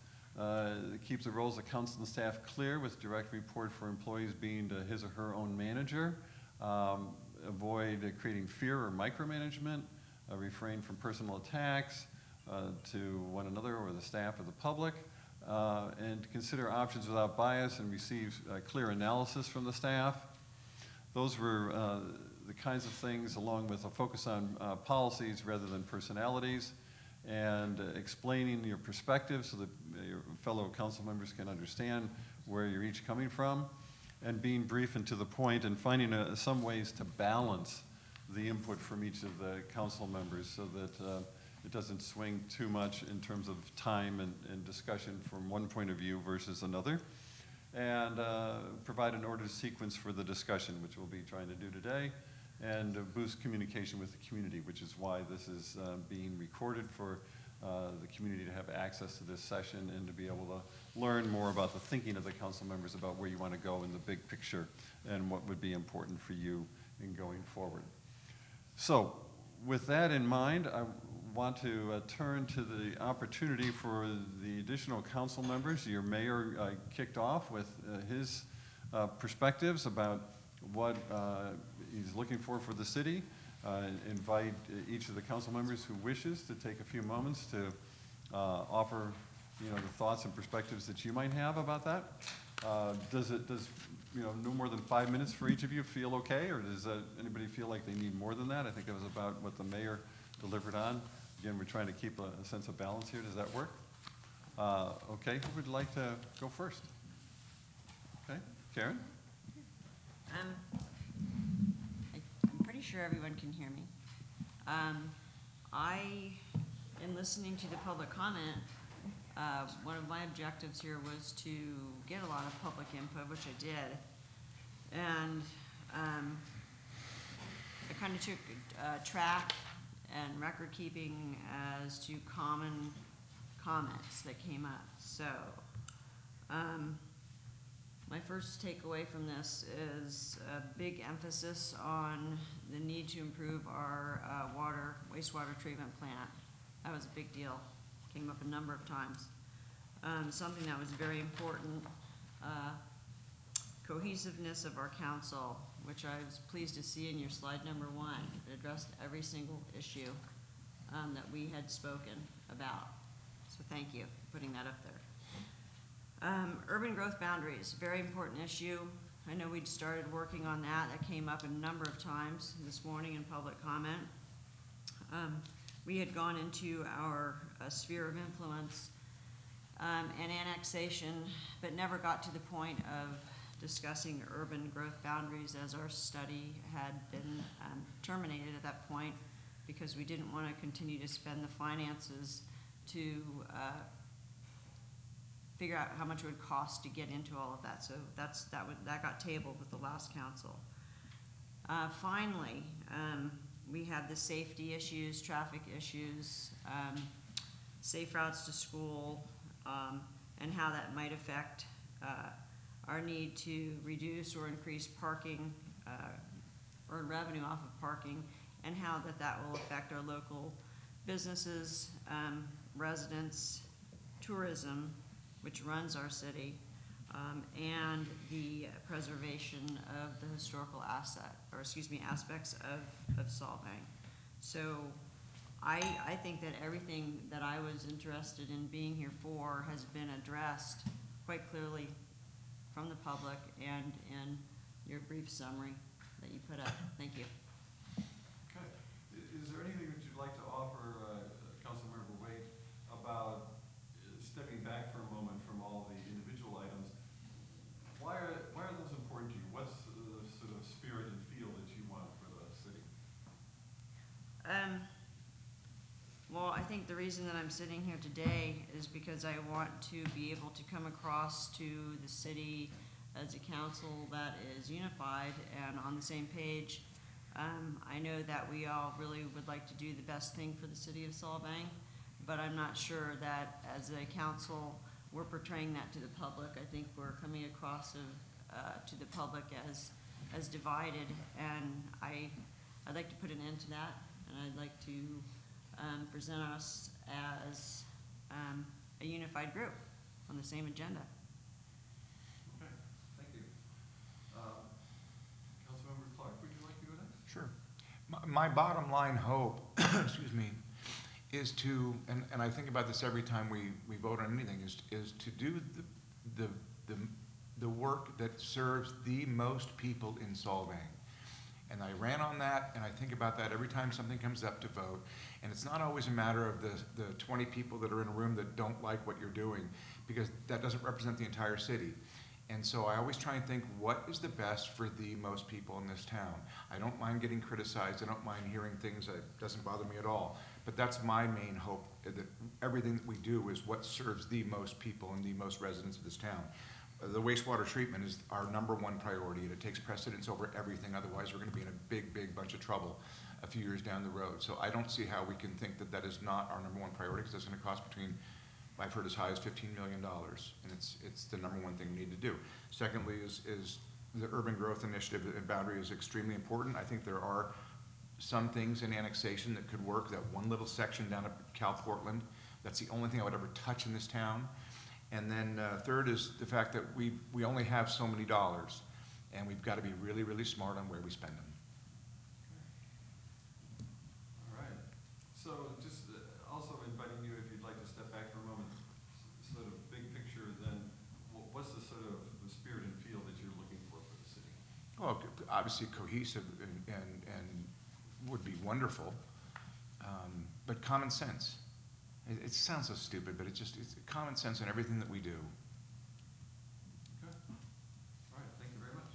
Keep the roles of council and staff clear, with direct report for employees being to his or her own manager. Avoid creating fear or micromanagement. Refrain from personal attacks to one another or the staff or the public, and consider options without bias and receive clear analysis from the staff. Those were the kinds of things, along with a focus on policies rather than personalities, and explaining your perspective so that your fellow council members can understand where you're each coming from, and being brief and to the point and finding some ways to balance the input from each of the council members so that it doesn't swing too much in terms of time and discussion from one point of view versus another. And provide an ordered sequence for the discussion, which we'll be trying to do today, and boost communication with the community, which is why this is being recorded for the community to have access to this session and to be able to learn more about the thinking of the council members about where you want to go in the big picture and what would be important for you in going forward. So with that in mind, I want to turn to the opportunity for the additional council members. Your mayor kicked off with his perspectives about what he's looking for the city. Invite each of the council members who wishes to take a few moments to offer, the thoughts and perspectives that you might have about that. Does no more than 5 minutes for each of you feel okay, or does anybody feel like they need more than that? I think that was about what the mayor delivered on. Again, we're trying to keep a sense of balance here. Does that work? Okay, who would like to go first? Okay, Karen? I'm pretty sure everyone can hear me. In listening to the public comment, one of my objectives here was to get a lot of public input, which I did. And I kind of took track and record keeping as to common comments that came up. So my first takeaway from this is a big emphasis on the need to improve our wastewater treatment plant. That was a big deal. Came up a number of times. Something that was very important, cohesiveness of our council, which I was pleased to see in your slide number 1. It addressed every single issue that we had spoken about. So thank you for putting that up there. Urban growth boundaries, very important issue. I know we'd started working on that. That came up a number of times this morning in public comment. We had gone into our sphere of influence and annexation, but never got to the point of discussing urban growth boundaries, as our study had been terminated at that point because we didn't want to continue to spend the finances to figure out how much it would cost to get into all of that. So that got tabled with the last council. Finally, we had the safety issues, traffic issues, safe routes to school, and how that might affect our need to reduce or increase parking, earn revenue off of parking, and how that will affect our local businesses, residents, tourism, which runs our city, and the preservation of the historical aspects of Solvang. So I think that everything that I was interested in being here for has been addressed quite clearly from the public and in your brief summary that you put up. Thank you. Okay. Is there anything that you'd like to offer, Councilmember Waite, about stepping back for a moment from all the individual items? Why are those important to you? What's the sort of spirit and feel that you want for the city? Well, I think the reason that I'm sitting here today is because I want to be able to come across to the city as a council that is unified and on the same page. I know that we all really would like to do the best thing for the city of Solvang, but I'm not sure that as a council we're portraying that to the public. I think we're coming across to the public as divided, and I'd like to put an end to that, and I'd like to present us as a unified group on the same agenda. Okay, thank you. Councilmember Clark, would you like to go next? Sure. My bottom line hope, excuse me, is to, and I think about this every time we vote on anything, is to do the work that serves the most people in Solvang. And I ran on that, and I think about that every time something comes up to vote. And it's not always a matter of the 20 people that are in a room that don't like what you're doing, because that doesn't represent the entire city. And so I always try and think, what is the best for the most people in this town? I don't mind getting criticized, I don't mind hearing things that doesn't bother me at all. But that's my main hope, that everything that we do is what serves the most people and the most residents of this town. The wastewater treatment is our #1 priority, and it takes precedence over everything. Otherwise, we're gonna be in a big, big bunch of trouble a few years down the road. So I don't see how we can think that that is not our #1 priority, because it's gonna cost between, I've heard as high as $15 million, and it's the #1 thing we need to do. Secondly is the urban growth initiative in Boundary is extremely important. I think there are some things in annexation that could work. That one little section down at Cal Portland, that's the only thing I would ever touch in this town. And then third is the fact that we only have so many dollars, and we've got to be really, really smart on where we spend them. All right. So just also inviting you, if you'd like to step back for a moment, sort of big picture, then what's the sort of the spirit and feel that you're looking for the city? Well, obviously cohesive and would be wonderful, but common sense. It sounds so stupid, but it's common sense in everything that we do. Okay. All right, thank you very much.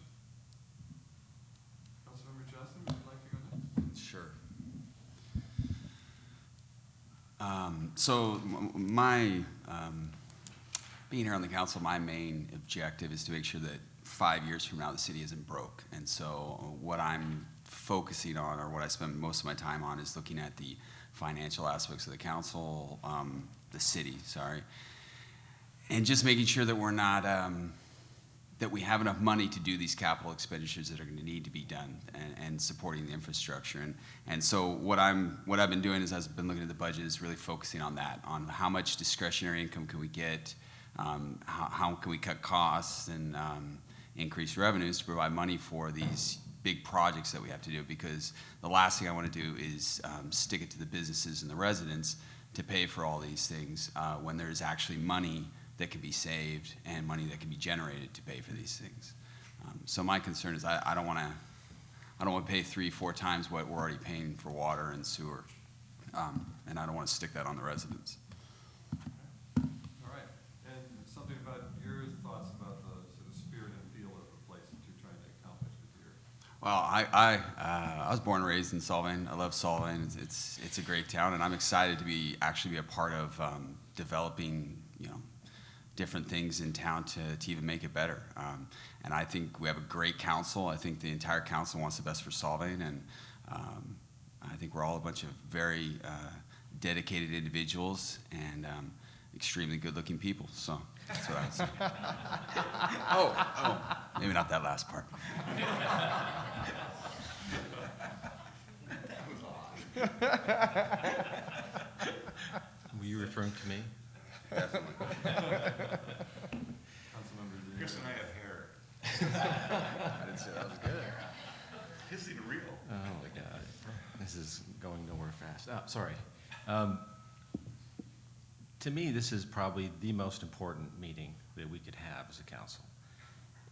Councilmember Johnson, would you like to go next? Sure. So my, being here on the council, my main objective is to make sure that 5 years from now, the city isn't broke. And so what I'm focusing on, or what I spend most of my time on, is looking at the financial aspects of the council, the city, sorry, and just making sure that we're not, that we have enough money to do these capital expenditures that are going to need to be done, and supporting the infrastructure. And so what I've been doing is, I've been looking at the budget, is really focusing on that, on how much discretionary income can we get, how can we cut costs and increase revenues to provide money for these big projects that we have to do, because the last thing I want to do is stick it to the businesses and the residents to pay for all these things when there's actually money that can be saved and money that can be generated to pay for these things. So my concern is I don't want to pay 3-4 times what we're already paying for water and sewer, and I don't want to stick that on the residents. All right, and something about your thoughts about the sort of spirit and feel of the place that you're trying to accomplish with your. Well, I was born and raised in Solvang. I love Solvang. It's a great town, and I'm excited to actually be a part of developing, different things in town to even make it better. And I think we have a great council. I think the entire council wants the best for Solvang, and I think we're all a bunch of very dedicated individuals and extremely good-looking people. So that's what I would say. Oh, maybe not that last part. Were you referring to me? Definitely. Chris and I have hair. I didn't say that was good. This is real. Oh my God, this is going nowhere fast. Oh, sorry. To me, this is probably the most important meeting that we could have as a council.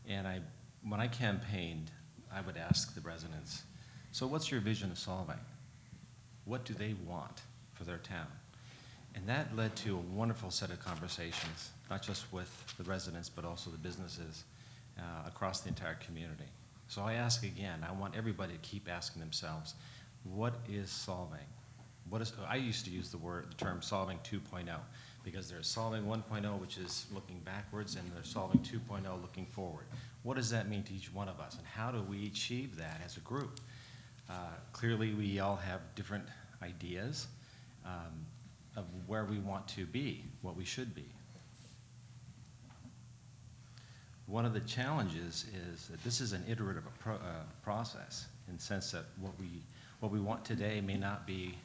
And when I campaigned, I would ask the residents, so what's your vision of Solvang? What do they want for their town? And that led to a wonderful set of conversations, not just with the residents, but also the businesses across the entire community. So I ask again, I want everybody to keep asking themselves, what is Solvang? I used to use the term Solvang 2.0, because there's Solvang 1.0, which is looking backwards, and there's Solvang 2.0, looking forward. What does that mean to each one of us, and how do we achieve that as a group? Clearly, we all have different ideas of where we want to be, what we should be. One of the challenges is that this is an iterative process, in the sense that what we want today may not be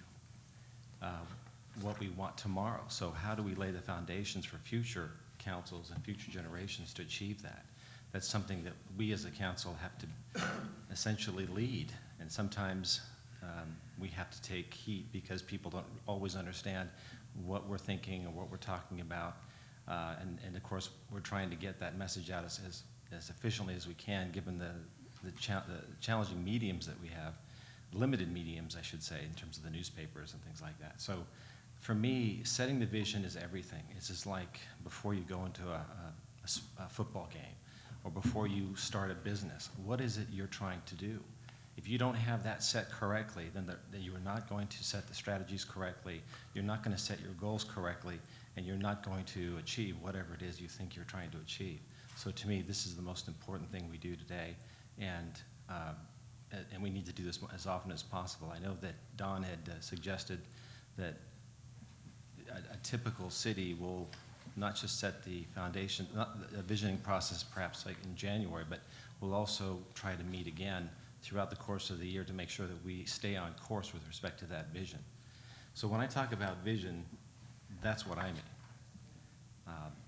what we want tomorrow. So how do we lay the foundations for future councils and future generations to achieve that? That's something that we as a council have to essentially lead, and sometimes we have to take heat because people don't always understand what we're thinking or what we're talking about. And of course, we're trying to get that message out as efficiently as we can, given the challenging mediums that we have, limited mediums, I should say, in terms of the newspapers and things like that. So for me, setting the vision is everything. It's just like before you go into a football game or before you start a business. What is it you're trying to do? If you don't have that set correctly, then you are not going to set the strategies correctly, you're not going to set your goals correctly, and you're not going to achieve whatever it is you think you're trying to achieve. So to me, this is the most important thing we do today, and we need to do this as often as possible. I know that Don had suggested that a typical city will not just set the foundation, not a visioning process perhaps like in January, but we'll also try to meet again throughout the course of the year to make sure that we stay on course with respect to that vision. So when I talk about vision, that's what I mean.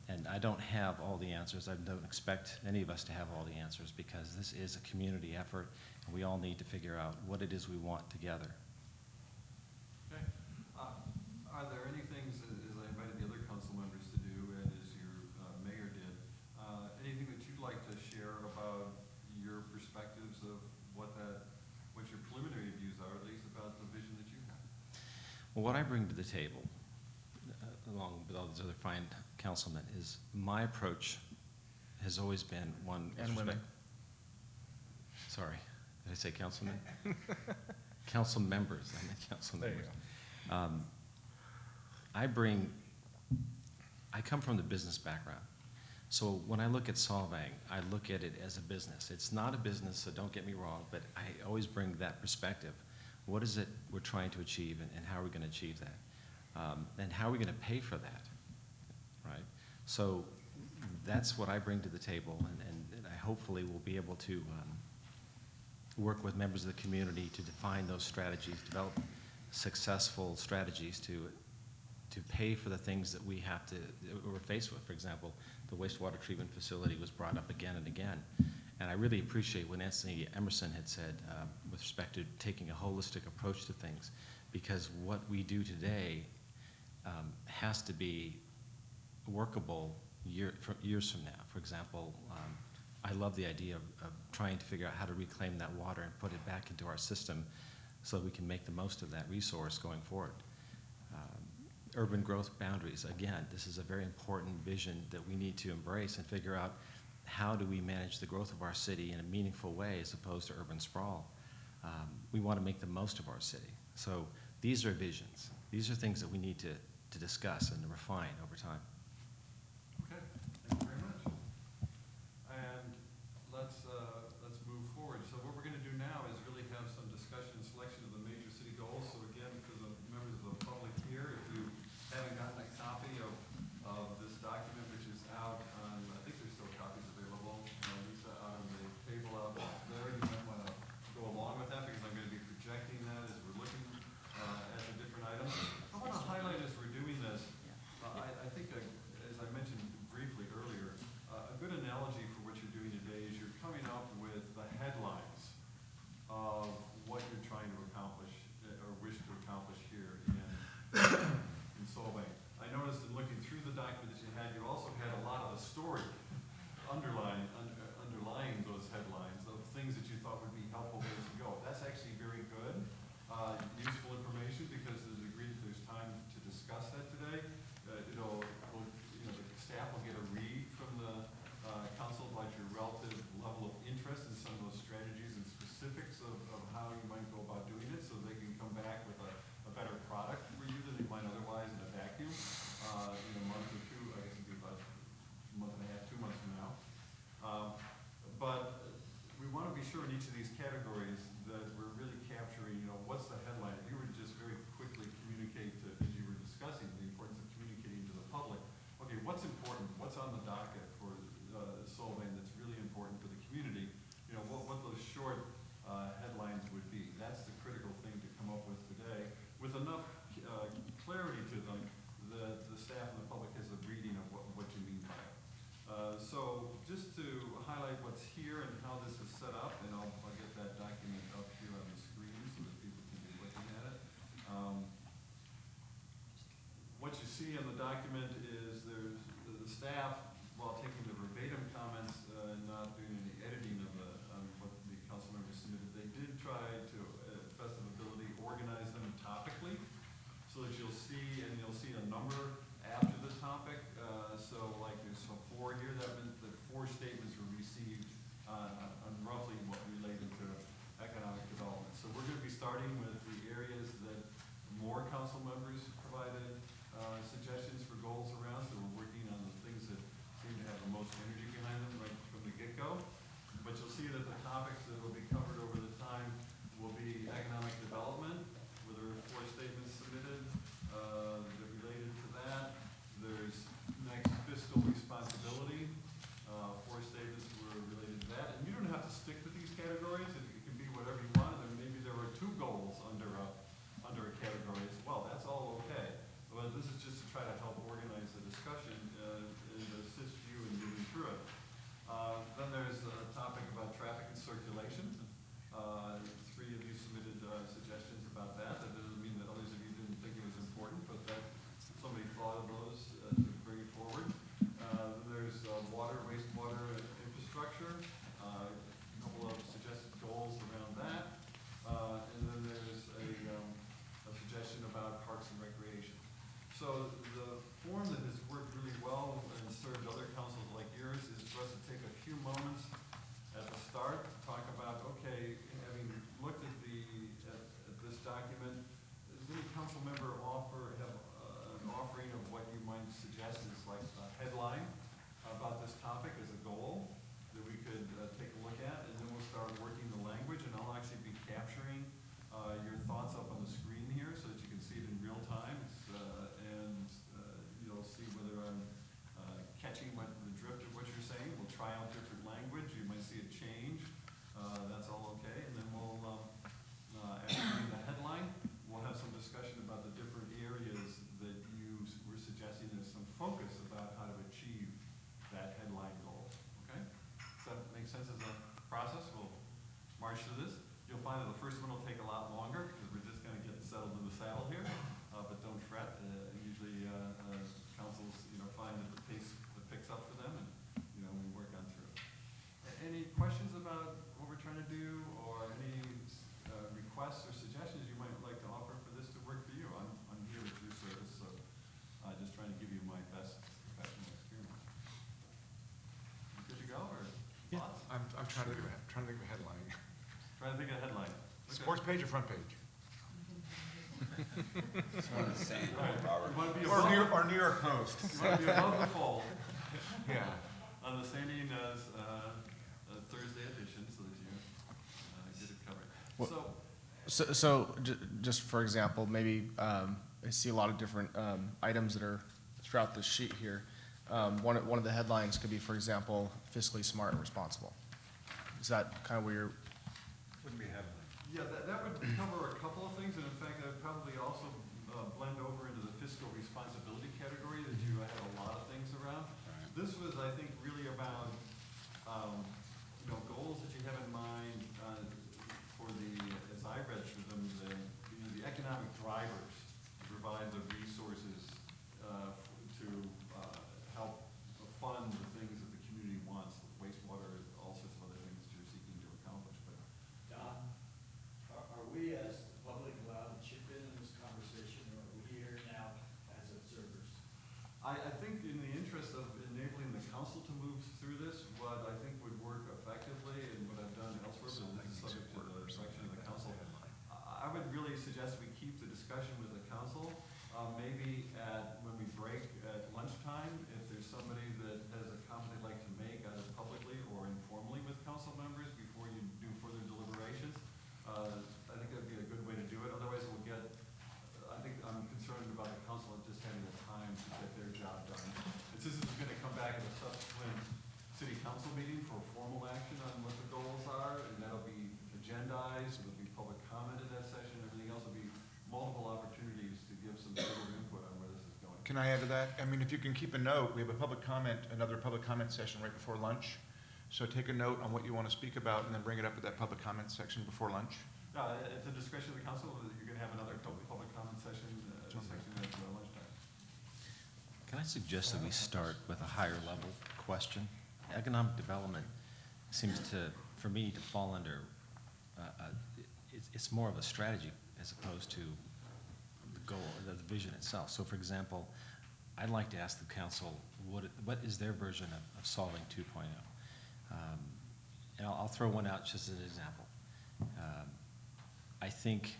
And I don't have all the answers. I don't expect any of us to have all the answers because this is a community effort and we all need to figure out what it is we want together. Okay. Are there any things, as I invited the other council members to do and as your mayor did, anything that you'd like to share about your perspectives of what your preliminary views are, at least about the vision that you have? Well, what I bring to the table, along with all these other fine councilmen, is my approach has always been one. And women. Sorry, did I say councilmen? Council members, I meant council There you members. I come from the business background. So when I look at Solvang, I look at it as a business. It's not a business, so don't get me wrong, but I always bring that perspective. What is it we're trying to achieve and how are we going to achieve that? And how are we going to pay for that, right? So that's what I bring to the table, and I hopefully will be able to work with members of the community to define those strategies, develop successful strategies to pay for the things that we're faced with. For example, the wastewater treatment facility was brought up again and again. And I really appreciate what Anthony Emerson had said with respect to taking a holistic approach to things, because what we do today has to be workable years from now. For example, I love the idea of trying to figure out how to reclaim that water and put it back into our system so that we can make the most of that resource going forward. Urban growth boundaries, again, this is a very important vision that we need to embrace and figure out how do we manage the growth of our city in a meaningful way as opposed to urban sprawl. We want to make the most of our city. So these are visions. These are things that we need to discuss and refine over time. Okay, thank you very much. And let's move forward. So what we're going to do now is really have some discussion and selection of the major city goals. So again, for the members of the public here, if you haven't gotten a copy of this document, which is out on, I think there's still copies available, Lisa, on the table out there, you might want to go along with that because I'm going to be projecting that as we're looking at the different items. I want to highlight as we're doing this, I think, as I mentioned briefly earlier, a good analogy for what you're doing today is you're coming up with the headlines of what you're trying to accomplish or wish to accomplish here in Solvang. I noticed in looking through the document that you also had a lot of the story underlying those headlines of things that you thought would be helpful ways to go. That's actually very good, useful information because there's agreed that there's time to discuss that today. The staff will get a read from the council about your relative level of interest in some of those strategies and specifics of how you might go about doing it so they can come back with a better product for you than they might otherwise in a vacuum in a month or two. I guess it'd be about a month and a half, 2 months from now. But we want to be sure in each of these categories that we're really capturing, what's the headline. If you were to just very quickly communicate as you were discussing the importance of communicating to the public, okay, what's important? What's on the docket for Solvang that's really important for the community? What those short headlines would be. That's the critical thing to come up with today with enough clarity to them that the staff and the public has a reading of what you mean by it. So just to highlight what's here and how this is set up, and I'll get that document up here on the screen so that people can be looking at it. What you see in the document is there's the staff, while taking the verbatim comments and not doing any editing of what the council members submitted, they did try to, best of ability, organize them topically so that you'll see a number after the topic. So like there's 4 here, that meant that 4 statements were received requests or suggestions you might like to offer for this to work for you. I'm here at your service, so just trying to give you my best professional experience. Good to go, or thoughts? I'm trying to think of a headline. Trying to think of a headline. Sports page or front page? It's one of the same, Robert. You wanna be Or above New York Post. You want to be above the fold. Yeah. On the Sandy Inez Thursday edition, so that you get it covered. Well, So just for example, maybe I see a lot of different items that are throughout the sheet here. One of the headlines could be, for example, fiscally smart and responsible. Is that kind of where you're? Wouldn't be happening. Yeah, that would cover a couple of things, and in fact, that would probably also blend over into the fiscal responsibility category that you had a lot of things around. This was, I think, really about goals that you have in mind for the, as I read through them, the economic drivers to provide the resources to help fund the things that the community wants, wastewater, all sorts of other things that you're seeking to accomplish. But Don, are we as the public allowed to chip in this conversation, or are we here now as observers? I think in the interest of enabling the council to move through this, what I think would work effectively and what I've done elsewhere, but this is subject to the direction of the council, I would really suggest we keep the discussion with the council. Maybe when we break at lunchtime, if there's somebody that has a comment they'd like to make either publicly or informally with council members before you do further deliberations, I think that'd be a good way to do it. Otherwise, I think I'm concerned about the council just having the time to get their job done. And since this is going to come back at a subsequent city council meeting for formal action on what the goals are, and that'll be agendized, there'll be public comment in that session, everything else will be multiple opportunities to give some sort of input on where this is going. Can I add to that? I mean, if you can keep a note, we have another public comment session right before lunch. So take a note on what you want to speak about and then bring it up at that public comment section before lunch. At the discretion of the council, you're going to have another public comment session at lunchtime. Can I suggest that we start with a higher level question? Economic development seems to, for me, to fall under, it's more of a strategy as opposed to the goal, the vision itself. So for example, I'd like to ask the council, what is their version of Solving 2.0? And I'll throw one out just as an example. I think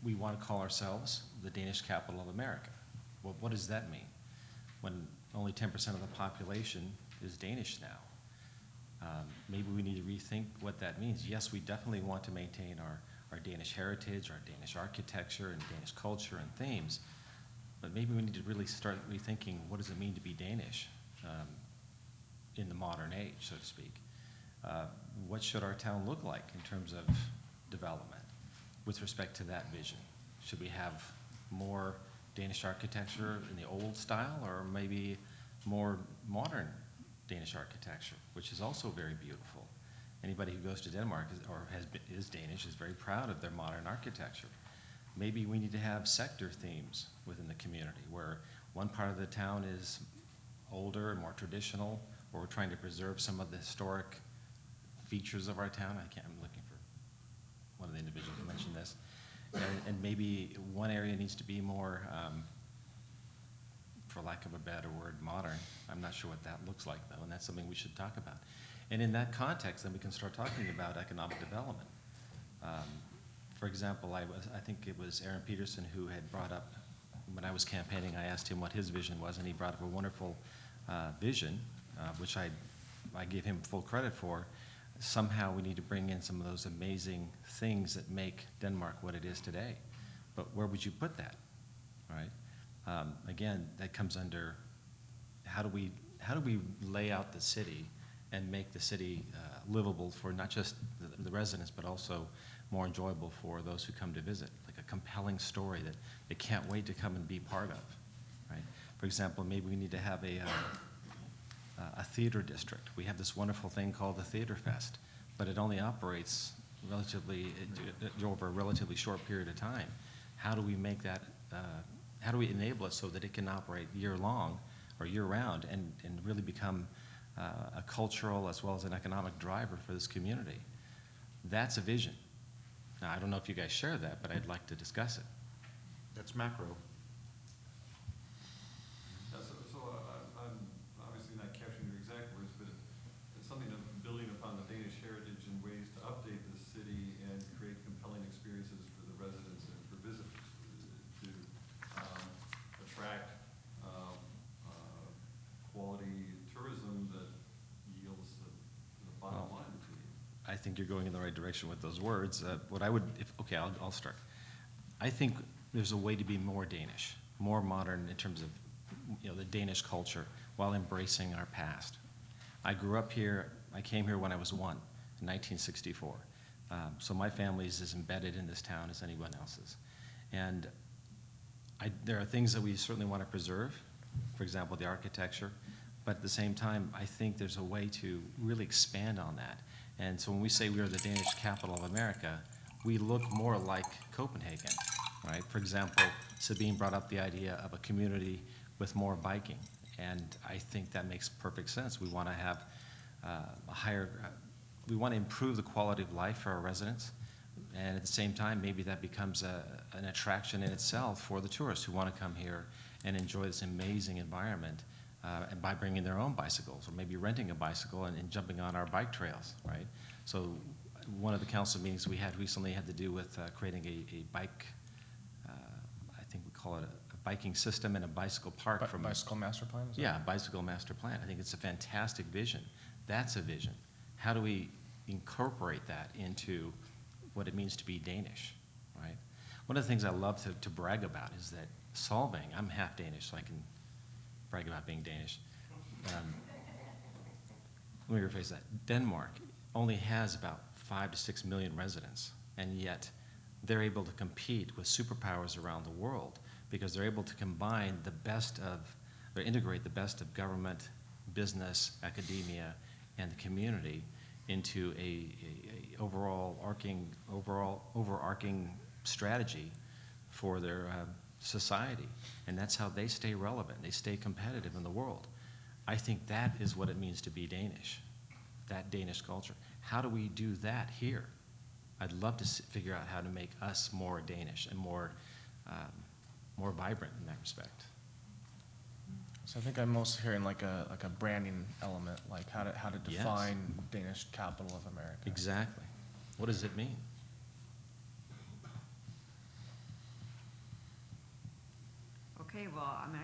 we want to call ourselves the Danish capital of America. Well, what does that mean when only 10% of the population is Danish now? Maybe we need to rethink what that means. Yes, we definitely want to maintain our Danish heritage, our Danish architecture, and Danish culture and themes, but maybe we need to really start rethinking what does it mean to be Danish in the modern age, so to speak. What should our town look like in terms of development with respect to that vision? Should we have more Danish architecture in the old style, or maybe more modern Danish architecture, which is also very beautiful? Anybody who goes to Denmark is Danish is very proud of their modern architecture. Maybe we need to have sector themes within the community, where one part of the town is older and more traditional, or we're trying to preserve some of the historic features of our town. I'm looking for one of the individuals who mentioned this. And maybe one area needs to be more, for lack of a better word, modern. I'm not sure what that looks like, though, and that's something we should talk about. And in that context, then we can start talking about economic development. For example, I think it was Aaron Peterson who had brought up, when I was campaigning, I asked him what his vision was, and he brought up a wonderful vision, which I gave him full credit for. Somehow we need to bring in some of those amazing things that make Denmark what it is today. But where would you put that, right? Again, that comes under how do we lay out the city and make the city livable for not just the residents, but also more enjoyable for those who come to visit, like a compelling story that they can't wait to come and be part of, right? For example, maybe we need to have a theater district. We have this wonderful thing called the Theater Fest, but it only operates over a relatively short period of time. How do we make that, how do we enable it so that it can operate year-long or year-round and really become a cultural as well as an economic driver for this community? That's a vision. Now, I don't know if you guys share that, but I'd like to discuss it. That's macro. I'm obviously not capturing your exact words, but it's something of building upon the Danish heritage and ways to update the city and create compelling experiences for the residents and for visitors to attract quality tourism that yields the bottom line to you. I think you're going in the right direction with those words. What I would, okay, I'll start. I think there's a way to be more Danish, more modern in terms of, you know, the Danish culture while embracing our past. I grew up here. I came here when I was 1 in 1964. So my family is as embedded in this town as anyone else's. And there are things that we certainly want to preserve, for example, the architecture. But at the same time, I think there's a way to really expand on that. And so when we say we are the Danish capital of America, we look more like Copenhagen, right? For example, Sabine brought up the idea of a community with more biking. And I think that makes perfect sense. We want to have we want to improve the quality of life for our residents. And at the same time, maybe that becomes an attraction in itself for the tourists who want to come here and enjoy this amazing environment and by bringing their own bicycles or maybe renting a bicycle and jumping on our bike trails, right? So one of the council meetings we had recently had to do with creating a bike, I think we call it a biking system and a bicycle park. Bicycle master plan? Yeah, bicycle master plan. I think it's a fantastic vision. That's a vision. How do we incorporate that into what it means to be Danish, right? One of the things I love to brag about is that Solvang, I'm half Danish, so I can brag about being Danish. Let me rephrase that. Denmark only has about 5 to 6 million residents, and yet they're able to compete with superpowers around the world because they're able to combine the best of, or integrate the best of government, business, academia, and the community into a overarching strategy for their society. And that's how they stay relevant. They stay competitive in the world. I think that is what it means to be Danish, that Danish culture. How do we do that here? I'd love to figure out how to make us more Danish and more vibrant in that respect. So I think I'm most hearing like a branding element, like how to define Danish capital of America. Exactly. What does it mean? Okay, well, I mean,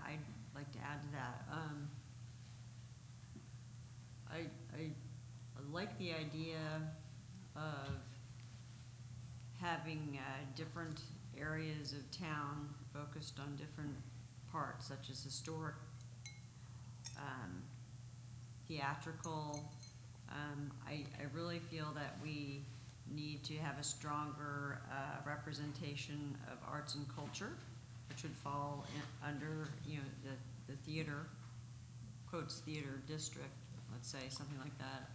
I'd like to add to that. I like the idea of having different areas of town focused on different parts, such as historic, theatrical. I really feel that we need to have a stronger representation of arts and culture, which would fall under, you know, the theater, quotes theater district, let's say, something like that.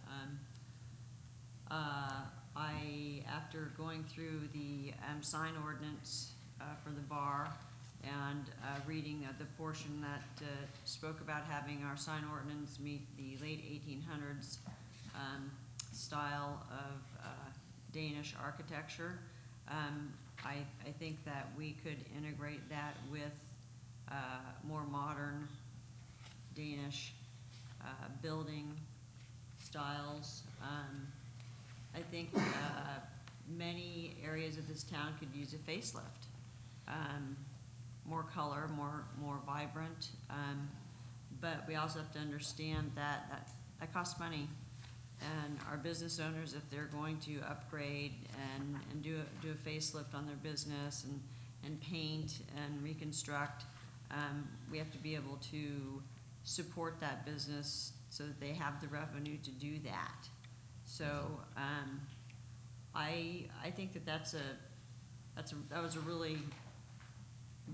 After going through the sign ordinance for the bar and reading the portion that spoke about having our sign ordinance meet the late 1800s style of Danish architecture, I think that we could integrate that with more modern Danish building styles. I think many areas of this town could use a facelift. More color, more vibrant. But we also have to understand that costs money. And our business owners, if they're going to upgrade and do a facelift on their business and paint and reconstruct, we have to be able to support that business so that they have the revenue to do that. So I think that was a really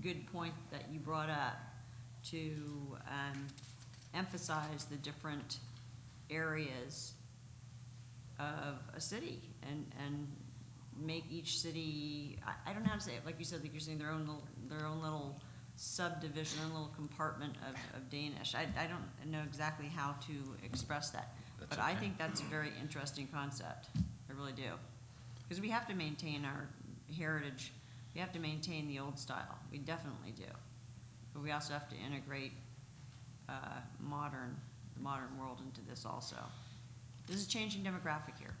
good point that you brought up to emphasize the different areas of a city and make each city, I don't know how to say it, like you said, like you're saying their own little subdivision, their own little compartment of Danish. I don't know exactly how to express that, but I think that's a very interesting concept. I really do. Because we have to maintain our heritage, we have to maintain the old style, we definitely do. But we also have to integrate the modern world into this also. This is changing demographic here.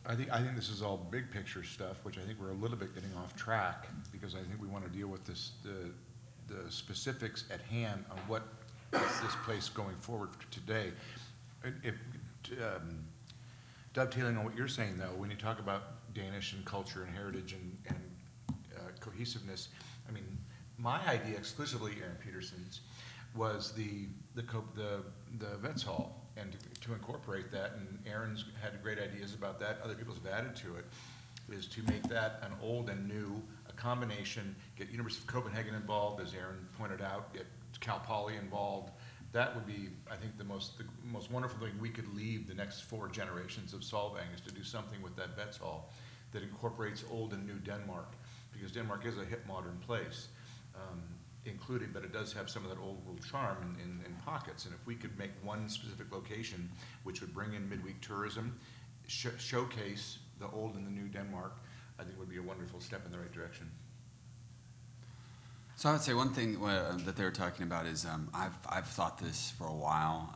I think this is all big picture stuff, which I think we're a little bit getting off track, because I think we want to deal with this, the specifics at hand on what is this place going forward for today. If, dovetailing on what you're saying, though, when you talk about Danish and culture and heritage and cohesiveness, I mean, my idea exclusively, Aaron Peterson's, was the Vets Hall, and to incorporate that, and Aaron's had great ideas about that, other people have added to it, is to make that an old and new, a combination, get University of Copenhagen involved, as Aaron pointed out, get Cal Poly involved. That would be, I think, the most wonderful thing we could leave the next 4 generations of Solvang, is to do something with that Vets Hall that incorporates old and new Denmark, because Denmark is a hip modern place. Including, but it does have some of that old world charm in pockets. And if we could make one specific location, which would bring in midweek tourism, showcase the old and the new Denmark, I think would be a wonderful step in the right direction. So I would say one thing that they were talking about is I've thought this for a while,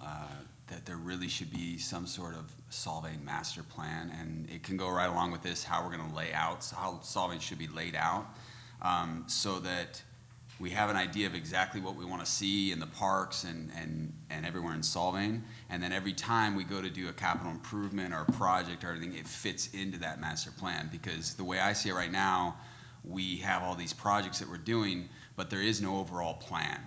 that there really should be some sort of Solvang master plan, and it can go right along with this, how we're going to lay out, so how Solvang should be laid out, so that we have an idea of exactly what we want to see in the parks and everywhere in Solvang, and then every time we go to do a capital improvement or a project or anything, it fits into that master plan. Because the way I see it right now, we have all these projects that we're doing, but there is no overall plan.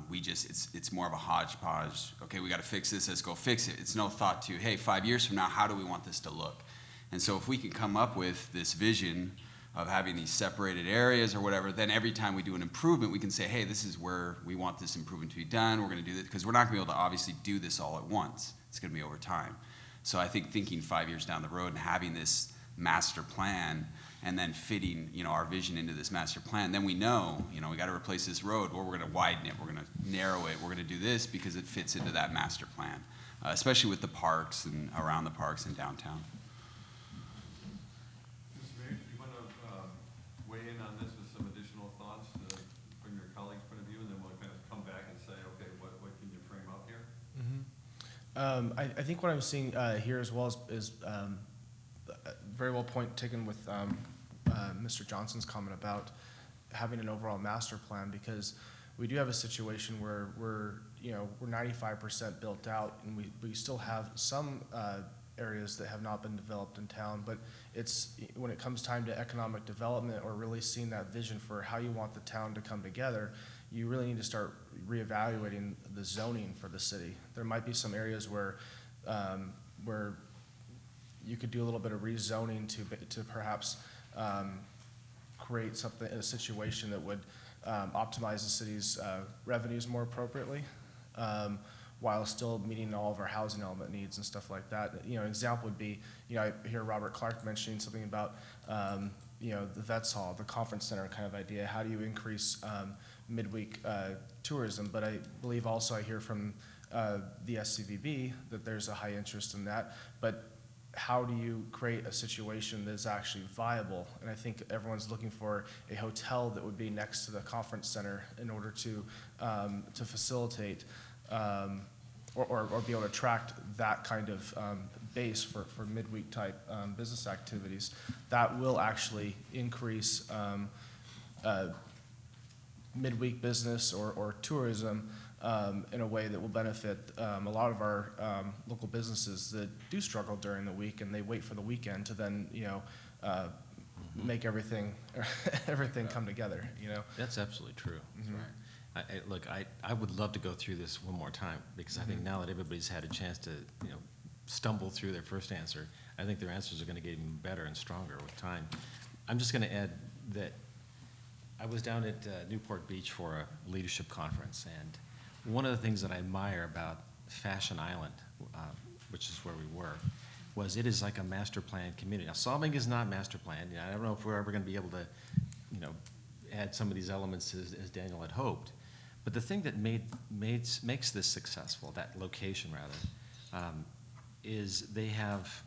It's more of a hodgepodge. Okay, we got to fix this, let's go fix it. It's no thought to, hey, 5 years from now, how do we want this to look? And so if we can come up with this vision of having these separated areas or whatever, then every time we do an improvement, we can say, hey, this is where we want this improvement to be done. We're going to do this, because we're not going to be able to obviously do this all at once. It's going to be over time. So I think thinking 5 years down the road and having this master plan and then fitting, our vision into this master plan, then we know, we got to replace this road, or we're going to widen it, we're going to narrow it, we're going to do this because it fits into that master plan, especially with the parks and around the parks and downtown. I think what I'm seeing here as well is very well point taken with Mr. Johnson's comment about having an overall master plan, because we do have a situation where we're 95% built out, and we still have some areas that have not been developed in town, but it's when it comes time to economic development or really seeing that vision for how you want the town to come together, you really need to start reevaluating the zoning for the city. There might be some areas where you could do a little bit of rezoning to perhaps create a situation that would optimize the city's revenues more appropriately, while still meeting all of our housing element needs and stuff like that. An example would be, I hear Robert Clark mentioning something about the Vets Hall, the conference center kind of idea. How do you increase midweek tourism? But I believe also I hear from the SCVB that there's a high interest in that. But how do you create a situation that is actually viable? And I think everyone's looking for a hotel that would be next to the conference center in order to facilitate or be able to attract that kind of base for midweek type business activities. That will actually increase midweek business or tourism in a way that will benefit a lot of our local businesses that do struggle during the week, and they wait for the weekend to then make everything come together. That's absolutely true. Mm-hmm. Look, I would love to go through this one more time, because I think now that everybody's had a chance to stumble through their first answer, I think their answers are going to get even better and stronger with time. I'm just going to add that I was down at Newport Beach for a leadership conference, and one of the things that I admire about Fashion Island, which is where we were, was it is like a master plan community. Now, Solvang is not master planned. I don't know if we're ever going to be able to, add some of these elements as Daniel had hoped. But the thing that makes this successful, that location rather, is they have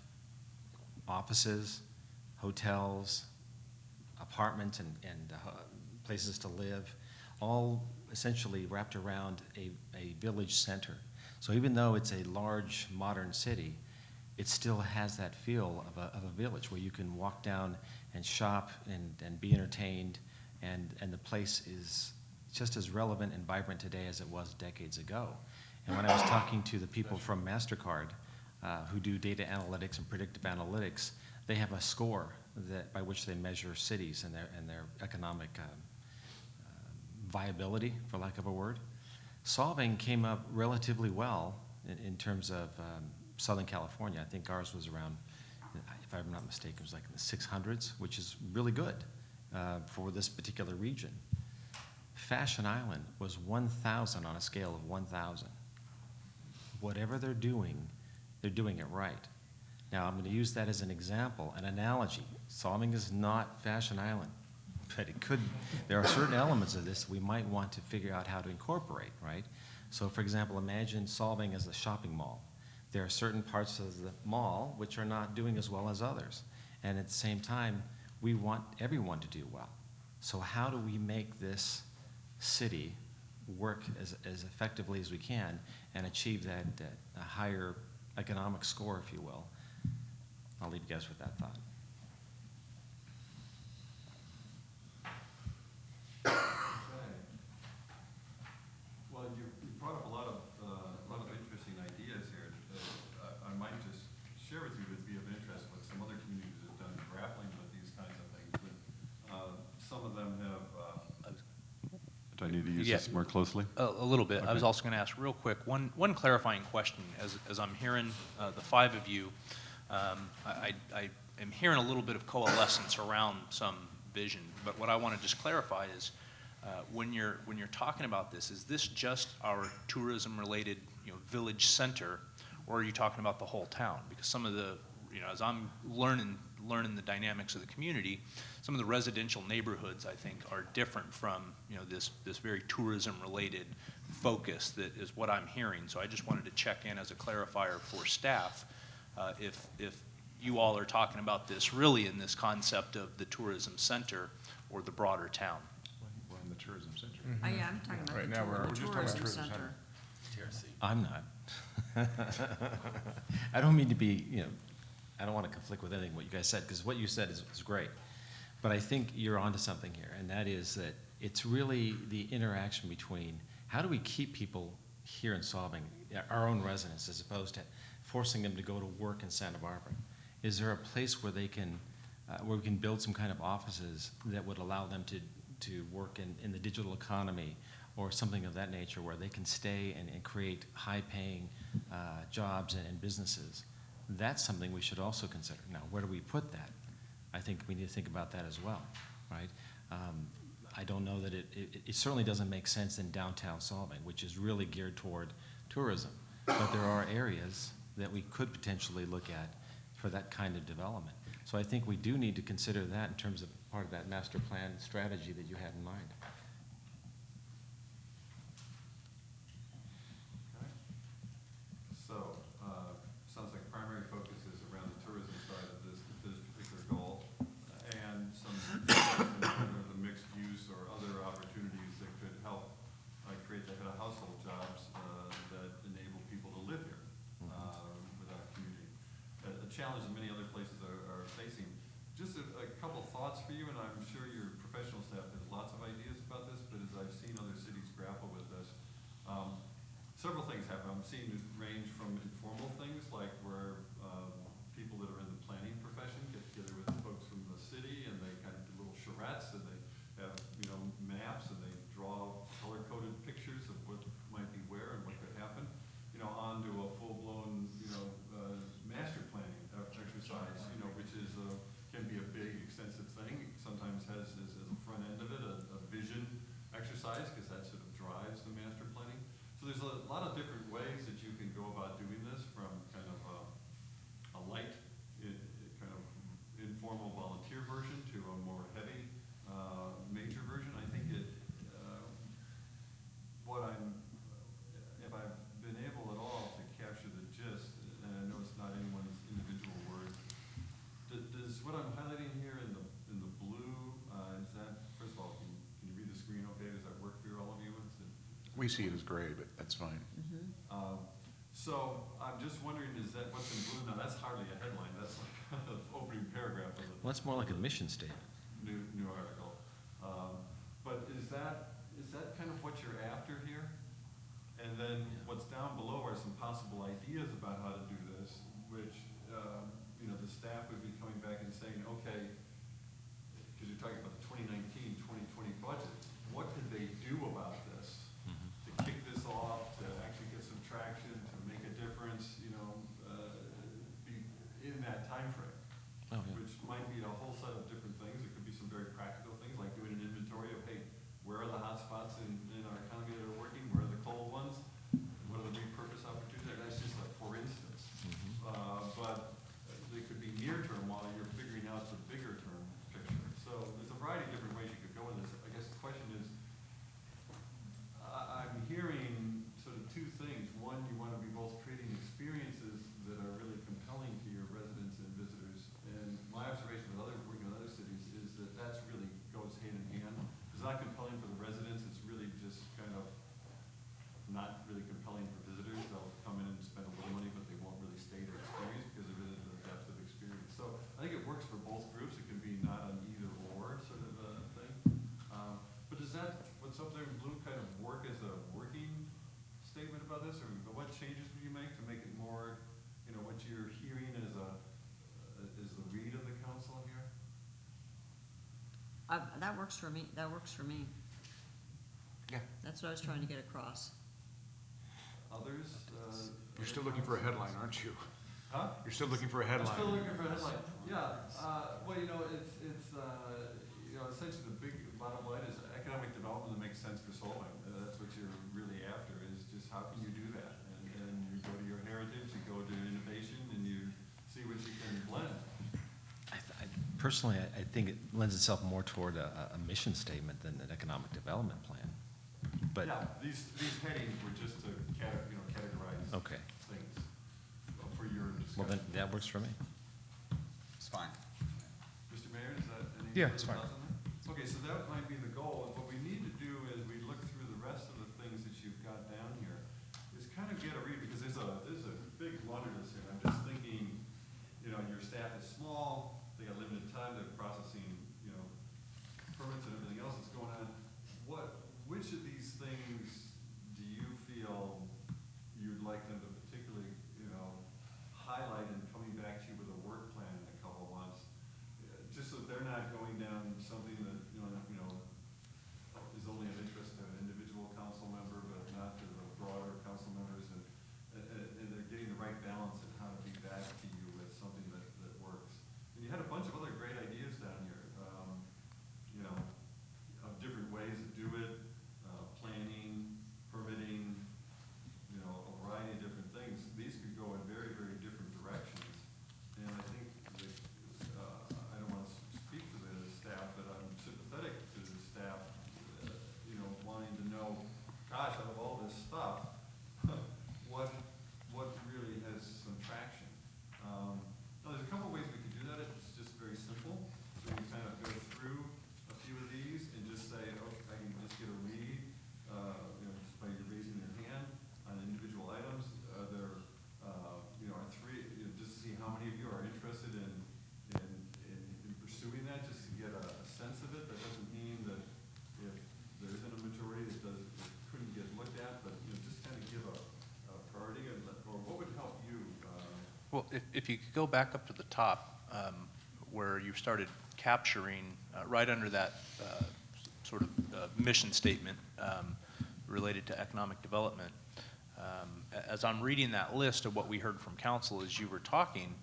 offices, hotels, apartments, and places to live, all essentially wrapped around a village center. So even though it's a large modern city, it still has that feel of a village where you can walk down and shop and be entertained, and the place is just as relevant and vibrant today as it was decades ago. And when I was talking to the people from MasterCard who do data analytics and predictive analytics, they have a score that by which they measure cities and their economic viability, for lack of a word. Solvang came up relatively well in terms of Southern California. I think ours was around, if I'm not mistaken, it was like in the 600s, which is really good for this particular region. Fashion Island was 1,000 on a scale of 1,000. Whatever they're doing it right. Now, I'm going to use that as an example, an analogy. Solvang is not Fashion Island, but it could. There are certain elements of this we might want to figure out how to incorporate, right? So, for example, imagine Solvang as a shopping mall. There are certain parts of the mall which are not doing as well as others. And at the same time, we want everyone to do well. So how do we make this city work as effectively as we can and achieve that higher economic score, if you will? I'll leave you guys with that thought. Well, you brought up a lot of interesting ideas here. I might just share with you that'd be of interest what some other communities have done grappling with these kinds of things. But some of them have. Do I need to use this more closely? A little bit. Okay. I was also going to ask real quick one clarifying question. As I'm hearing the five of you, I am hearing a little bit of coalescence around some vision. But what I want to just clarify is, when you're talking about this, is this just our tourism-related, village center, or are you talking about the whole town? Because some of the, as I'm learning the dynamics of the community, some of the residential neighborhoods, I think, are different from, this very tourism-related focus that is what I'm hearing. So I just wanted to check in as a clarifier for staff, if you all are talking about this really in this concept of the tourism center or the broader town. We're in the tourism center. Yeah, I'm talking about Right the now, we're the just talking about tourism tourism center. I'm not. I don't mean to be, I don't want to conflict with anything what you guys said, because what you said is great. But I think you're onto something here, and that is that it's really the interaction between how do we keep people here in Solvang, our own residents, as opposed to forcing them to go to work in Santa Barbara. Is there a place where they can, where we can build some kind of offices that would allow them to work in the digital economy or something of that nature, where they can stay and create high-paying jobs and businesses? That's something we should also consider. Now, where do we put that? I think we need to think about that as well, right? I don't know that it certainly doesn't make sense in downtown Solvang, which is really geared toward tourism. But there are areas that we could potentially look at for that kind of development. So I think we do need to consider that in terms of part of that master plan strategy that you had in mind. So, sounds like primary focus is around the tourism side of this particular goal, and some whether the mixed use or other opportunities that could help create the kind of household jobs that enable people to live here without commuting. A challenge that many other places are facing. Just a couple thoughts for you, and I'm sure your professional staff has lots of ideas about this, but as I've seen other cities grapple with this, several things happen. I'm seeing it range from informal things like where people that are in the planning profession get together with folks from the city and they kind of do little charrettes and they have, maps and they draw color-coded pictures of what might be where and what could happen, onto a full-blown, master planning exercise, which is can be a big, extensive thing. Sometimes has as a front end of it a vision exercise, because that sort of drives the master planning. So there's a lot of different ways that you can go about doing this, from kind of a light, kind of informal volunteer version to a more heavy We see it as gray, but that's fine. So I'm just wondering, is that what's in blue? Now, that's hardly a headline. That's like an opening paragraph of Well, that's more like a mission statement. new article. But is that kind of what you're after here? And then what's down below are some possible ideas about how to do this, which, you know, the staff would be coming back and saying, okay, because you're talking about the 2019, 2020 budget, what could they do about this to kick this off, to actually get some traction, to make a difference, you know, be in that time frame, which might be a whole set of different things. It could be some very practical things like doing an inventory of, hey, where are the hot spots in our economy that are working? Where are the cold ones? What are the repurpose opportunities? That's just like for instance. But they could be near term while you're figuring out the bigger term picture. So there's a variety of different ways you could go with this. I guess the question is, I'm hearing sort of two things. One, you want to be both creating experiences that are really compelling to your residents and visitors. And my observation with working with other cities is that that's really goes hand in hand. It's not compelling for the residents. It's really just kind of not really compelling for visitors. They'll come in and spend a little money, but they won't really stay to experience because there isn't the depth of experience. So I think it works for both groups. It can be not an either or sort of a thing. But does that, what's up there in blue, kind of work as a working statement about this? Or what changes do you make to make it more, you know, what you're hearing as the read of the council here? That works for me. That works for me. Yeah. That's what I was trying to get across. Others? You're still looking for a headline, aren't you? Huh? You're still looking for a headline. I'm still looking for a headline. Yeah. Well, you know, it's you know, essentially the big bottom line is economic development that makes sense for Solvang. That's what you're really after, is just how can you do that? And you go to your heritage, you go to innovation, and you see what you can blend. Personally, I think it lends itself more toward a mission statement than an economic development plan. But yeah, these headings were just to categorize things for your discussion. Well, then that works for me. It's fine. Mr. Mayor, is that any Yeah, it's fine. thoughts on that? Okay, so that might be the goal. And what we need to do as we look through the rest of the things that you've got down here is kind of get a read, because there's a big laundry list here. I'm just thinking, you know, your staff is small, they got limited time, they're processing, you know, permits and everything else that's going on. Which of these things do you feel you'd like them to particularly, you know, highlight and coming back to you with a work plan in a couple of months, just so that they're not going down something that you know is only of interest to an individual council member, but not to the broader council members, and they're getting the right balance in how to be back to you with something that works. And you had a bunch of other great ideas down here, you know, of different ways to do it. Planning, permitting, you know, a variety of different things. These could go in very, very different directions. And I think that, I don't want to speak for the staff, but I'm sympathetic to the staff, you know, wanting to know, gosh, out of all this stuff, what really has some traction. Now, there's a couple ways we could do that. It's just very simple. So we kind of go through a few of these and just say, okay, I can just get a read. You know, just by raising your hand on individual items, there, you know, are three. You know, just to see how many of you are interested in pursuing that, just to get a sense of it. That doesn't mean that if there isn't a majority that couldn't get looked at, but you know, just kind of give a priority, or what would help you. Well, if you could go back up to the top, where you started capturing right under that sort of mission statement related to economic development. As I'm reading that list of what we heard from council as you were talking,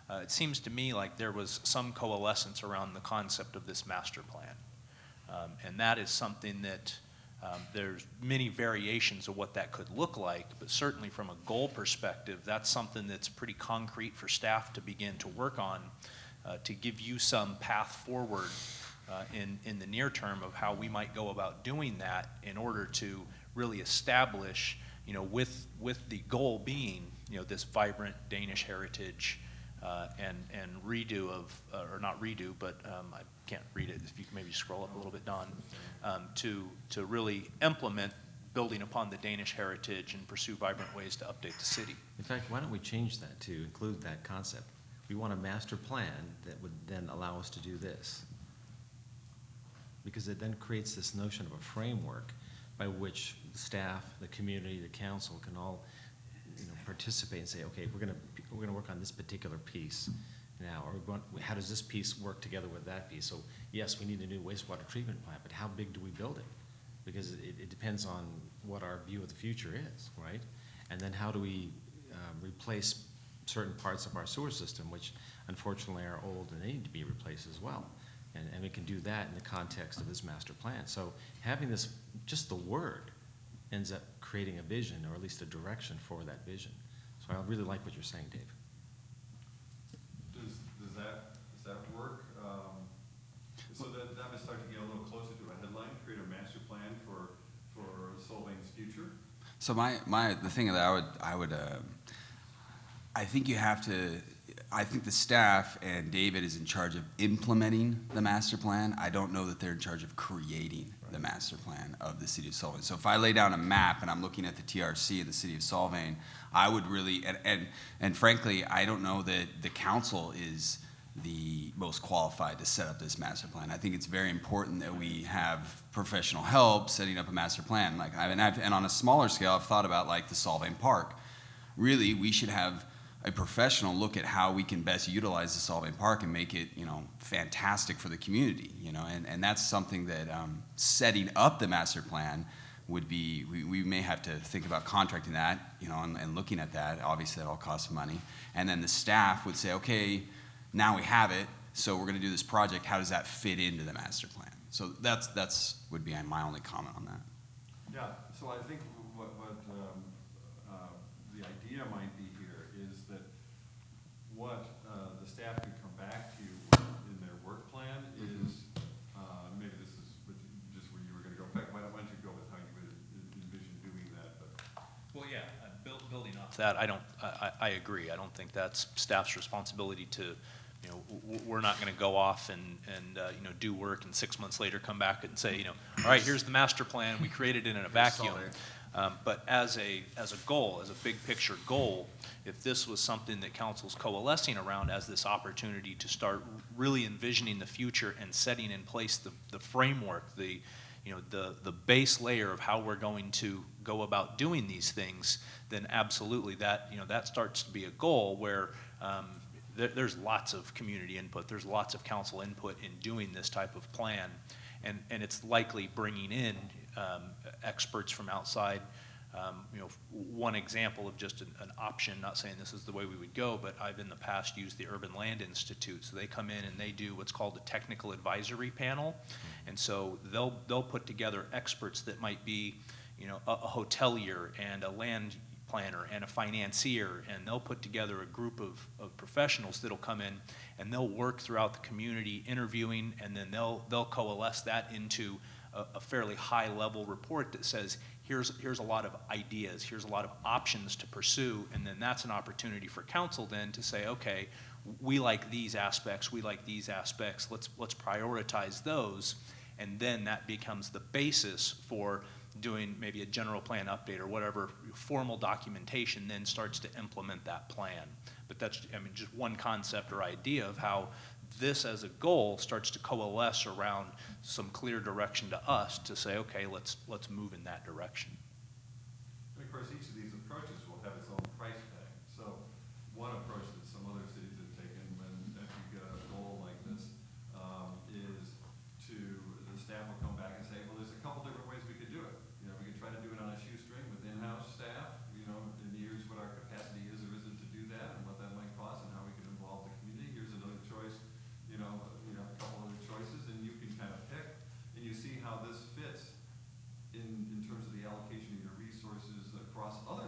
it seems to me like there was some coalescence around the concept of this master plan. And that is something that there's many variations of what that could look like, but certainly from a goal perspective, that's something that's pretty concrete for staff to begin to work on to give you some path forward in the near term of how we might go about doing that in order to really establish, you know, with the goal being, you know, this vibrant Danish heritage and redo of, or not redo, but I can't read it. If you can maybe scroll up a little bit, Don, to really implement building upon the Danish heritage and pursue vibrant ways to update the city. In fact, why don't we change that to include that concept? We want a master plan that would then allow us to do this. Because it then creates this notion of a framework by which the staff, the community, the council can all, participate and say, okay, we're gonna work on this particular piece now, or how does this piece work together with that piece? So yes, we need a new wastewater treatment plant, but how big do we build it? Because it depends on what our view of the future is, right? And then how do we replace certain parts of our sewer system, which unfortunately are old and they need to be replaced as well. And we can do that in the context of this master plan. So having this, just the word, ends up creating a vision, or at least a direction for that vision. So I really like what you're saying, Dave. Does that work? So that would start to get a little closer to a headline, create a master plan for Solvang's future? So the thing that I think you have to, I think the staff and David is in charge of implementing the master plan. I don't know that they're in charge of creating the master plan of the city of Solvang. So if I lay down a map and I'm looking at the TRC of the city of Solvang, I would really, and frankly, I don't know that the council is the most qualified to set up this master plan. I think it's very important that we have professional help setting up a master plan. And on a smaller scale, I've thought about like the Solvang Park. Really, we should have a professional look at how we can best utilize the Solvang Park and make it, fantastic for the community, and that's something that setting up the master plan would be, we may have to think about contracting that, and looking at that. Obviously, that all costs money. And then the staff would say, okay, now we have it, so we're gonna do this project, how does that fit into the master plan? So that's would be my only comment on that. Yeah, so I think what the idea might be here is that what the staff can come back to you with in their work plan is, maybe this is just where you were gonna go. In fact, why don't you go with how you would envision doing that? Well, yeah, building off that, I agree. I don't think that's staff's responsibility to, we're not going to go off and do work and 6 months later come back and say, all right, here's the master plan. We created it in a vacuum. But as a goal, as a big picture goal, if this was something that council's coalescing around as this opportunity to start really envisioning the future and setting in place the framework, the base layer of how we're going to go about doing these things, then absolutely that starts to be a goal where there's lots of community input, there's lots of council input in doing this type of plan, and it's likely bringing in experts from outside. One example of just an option, not saying this is the way we would go, but I've in the past used the Urban Land Institute. So they come in and they do what's called a technical advisory panel. And so they'll put together experts that might be, a hotelier and a land planner and a financier, and they'll put together a group of professionals that'll come in and they'll work throughout the community interviewing, and then they'll coalesce that into a fairly high level report that says, here's a lot of ideas, here's a lot of options to pursue, and then that's an opportunity for council then to say, okay, we like these aspects, let's prioritize those, and then that becomes the basis for doing maybe a general plan update or whatever formal documentation then starts to implement that plan. But that's, just one concept or idea of how this as a goal starts to coalesce around some clear direction to us to say, okay, let's move in that direction. And of course, each of these approaches will have its own price tag. So one approach that some other cities have taken when if you get a goal like this is the staff will come back and say, well, there's a couple different ways we could do it. We could try to do it on a shoestring with in-house staff, and here's what our capacity is or isn't to do that and what that might cost and how we can involve the community. Here's another choice, a couple other choices, and you can kind of pick, and you see how this fits in terms of the allocation of your resources across other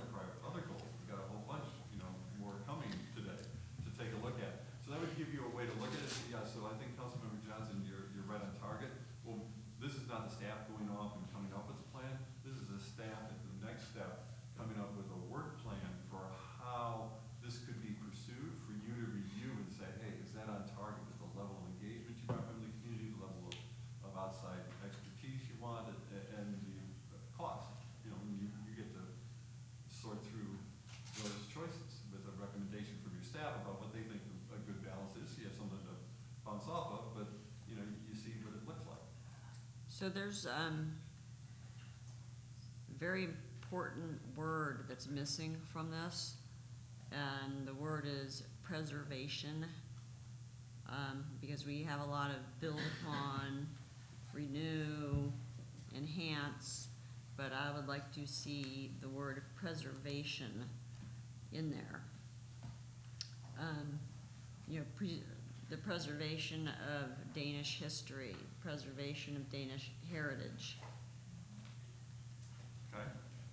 So there's very important word that's missing from this, and the word is preservation, because we have a lot of build upon, renew, enhance, but I would like to see the word preservation in there. You know, the preservation of Danish history, preservation of Danish heritage. Okay,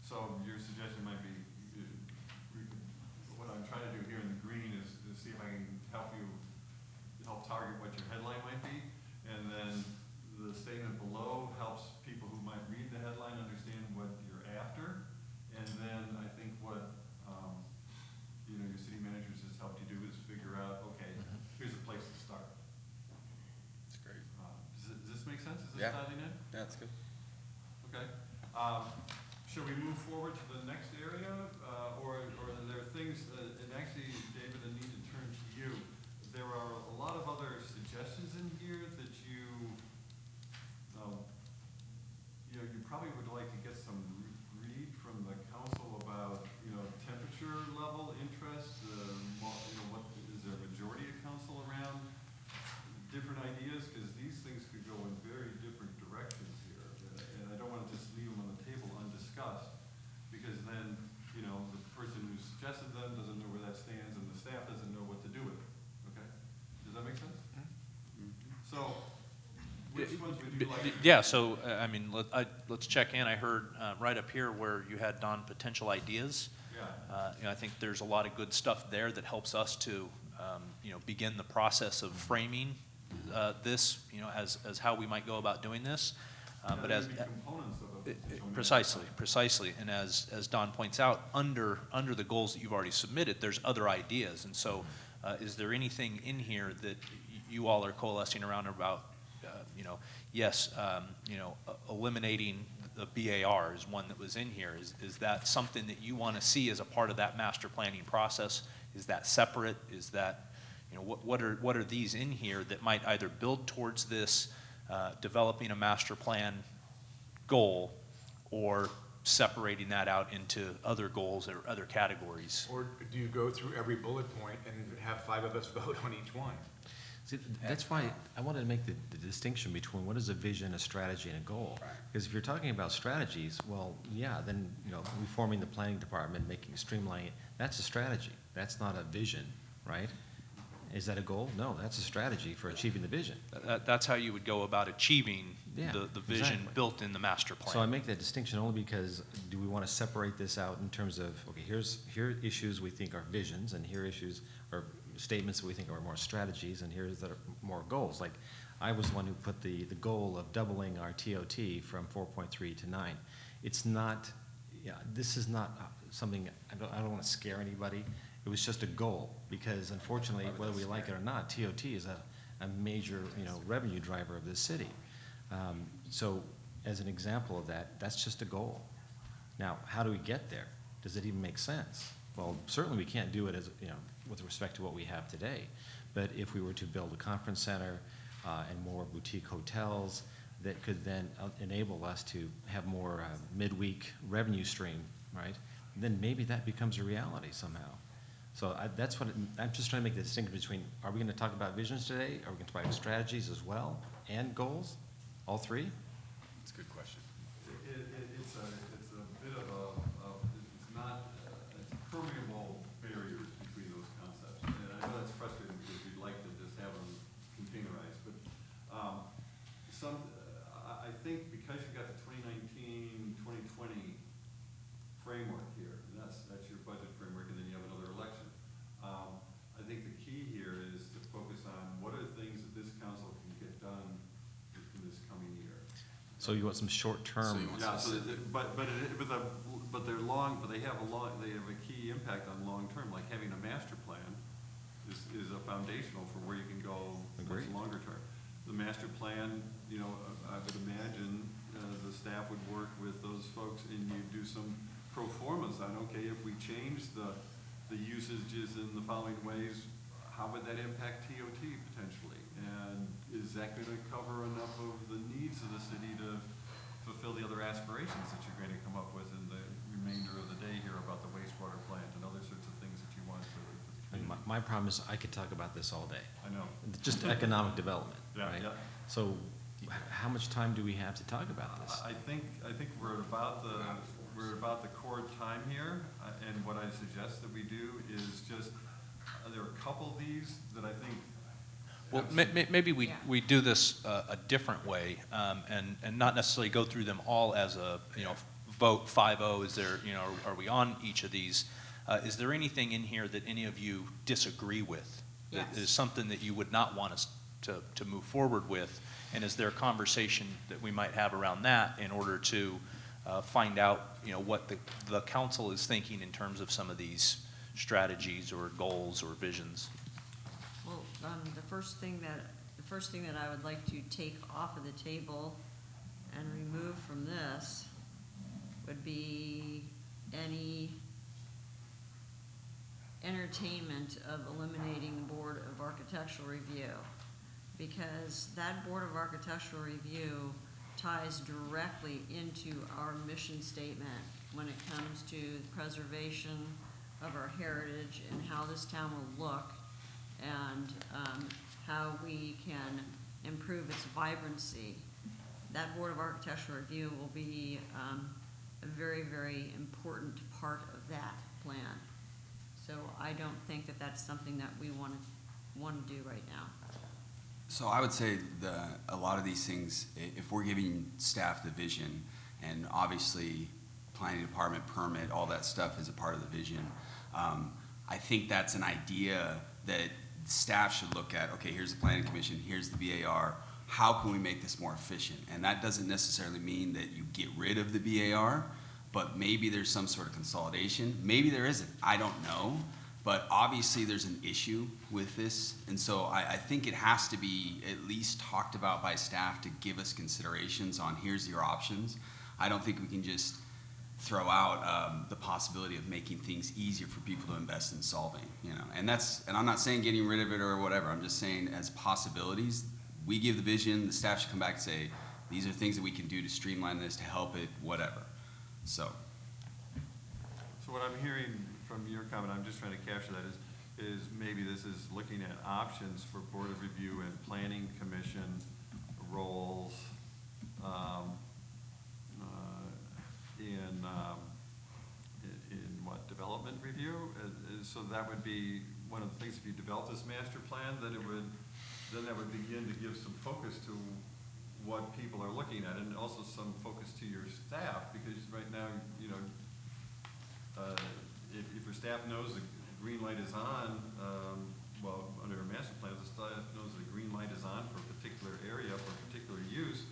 so your suggestion might be, what I'm trying to do here in the green is to see if I can help target what your headline might be, and then the statement below helps people who might read the headline understand what you're after, and then I think what your city managers has helped you do is figure out, okay, here's a place to start. That's great. Does this make sense? Is this Yeah. dialing in? Yeah, that's good. Okay. Should we move forward to the next area, or are there things, and actually, David, I need to turn to you. There are a lot of other suggestions in here that you probably would like to get some read from the council about, temperature level interest, what, is there a majority of council around different ideas? Because these things could go in very different directions here, and I don't want to just leave them on the table undiscussed, because then, the person who suggested them doesn't know where that stands, and the staff doesn't know what to do with it, okay? Does that make sense? So, which ones would you like? Yeah, so, I mean, let's check in. I heard right up here where you had, Don, potential ideas. Yeah. I think there's a lot of good stuff there that helps us to, begin the process of framing this, as how we might go about doing this. But as components of it. Precisely. And as Don points out, under the goals that you've already submitted, there's other ideas. And so, is there anything in here that you all are coalescing around about? Eliminating the BAR is one that was in here. Is that something that you want to see as a part of that master planning process? Is that separate? Is that, what are these in here that might either build towards this developing a master plan goal, or separating that out into other goals or other categories? Or do you go through every bullet point and have 5 of us vote on each one? See, that's why I wanted to make the distinction between what is a vision, a strategy, and a goal. Because if you're talking about strategies, well, yeah, then, reforming the planning department, making streamlining, that's a strategy. That's not a vision, right? Is that a goal? No, that's a strategy for achieving the vision. That's how you would go about achieving the vision exactly. built in the master plan. So I make that distinction only because do we want to separate this out in terms of, okay, here are issues we think are visions, and here are issues or statements that we think are more strategies, and here's that are more goals. Like, I was one who put the goal of doubling our TOT from 4.3 to 9. It's not, this is not something, I don't want to scare anybody. It was just a goal, because unfortunately, whether we like it or not, TOT is a major, revenue driver of this city. So as an example of that, that's just a goal. Now, how do we get there? Does it even make sense? Well, certainly we can't do it as, with respect to what we have today. But if we were to build a conference center and more boutique hotels that could then enable us to have more midweek revenue stream, right? Then maybe that becomes a reality somehow. So that's what I'm just trying to make the distinction between, are we going to talk about visions today? Are we going to talk about strategies as well and goals? All three? That's a good question. It's a bit of it's not, it's permeable barriers between those concepts. And I know that's frustrating because we'd like to just have them containerized, but I think because you've got the 2019-2020 framework here, and that's your budget framework, and then you have another election. I think the key here is to focus on what are the things that this council can get done in this coming year. So you want some short-term? Yeah, but they're long, but they have a key impact on long-term, like having a master plan is a foundational for where you can go much longer term. The master plan, I would imagine the staff would work with those folks, and you do some pro formas on, okay, if we change the usages in the following ways, how would that impact TOT potentially? And is that going to cover enough of the needs of the city to fulfill the other aspirations that you're going to come up with in the remainder of the day here about the wastewater plant and other sorts of things that you want for the And community? my problem is I could talk about this all day. I know. Just economic development, Yeah, right? yeah. So how much time do we have to talk about this? I think we're at about the core time here, and what I suggest that we do is just, there are a couple of these that I think. Well, maybe we do this a different way, and not necessarily go through them all as a, vote 5-0. Is there, are we on each of these? Is there anything in here that any of you disagree with? Yes. That is something that you would not want us to move forward with? And is there a conversation that we might have around that in order to find out, what the council is thinking in terms of some of these strategies or goals or visions? Well, the first thing that I would like to take off of the table and remove from this would be any entertainment of eliminating the Board of Architectural Review, because that Board of Architectural Review ties directly into our mission statement when it comes to preservation of our heritage and how this town will look, and how we can improve its vibrancy. That Board of Architectural Review will be a very, very important part of that plan. So I don't think that that's something that we want to do right now. So I would say a lot of these things, if we're giving staff the vision, and obviously planning department, permit, all that stuff is a part of the vision, I think that's an idea that staff should look at. Okay, here's the planning commission, here's the BAR, how can we make this more efficient? And that doesn't necessarily mean that you get rid of the BAR, but maybe there's some sort of consolidation. Maybe there isn't, I don't know. But obviously there's an issue with this, and so I think it has to be at least talked about by staff to give us considerations on here's your options. I don't think we can just throw out the possibility of making things easier for people to invest in Solvang, And I'm not saying getting rid of it or whatever. I'm just saying as possibilities, we give the vision. The staff should come back and say these are things that we can do to streamline this, to help it, whatever. So what I'm hearing from your comment, I'm just trying to capture that, is maybe this is looking at options for Board of Review and Planning Commission roles in what, development review? So that would be one of the things, if you develop this master plan, then that would begin to give some focus to what people are looking at, and also some focus to your staff, because right now, if your staff knows the green light is on, under a master plan, the staff knows the green light is on for a particular area, for a particular use,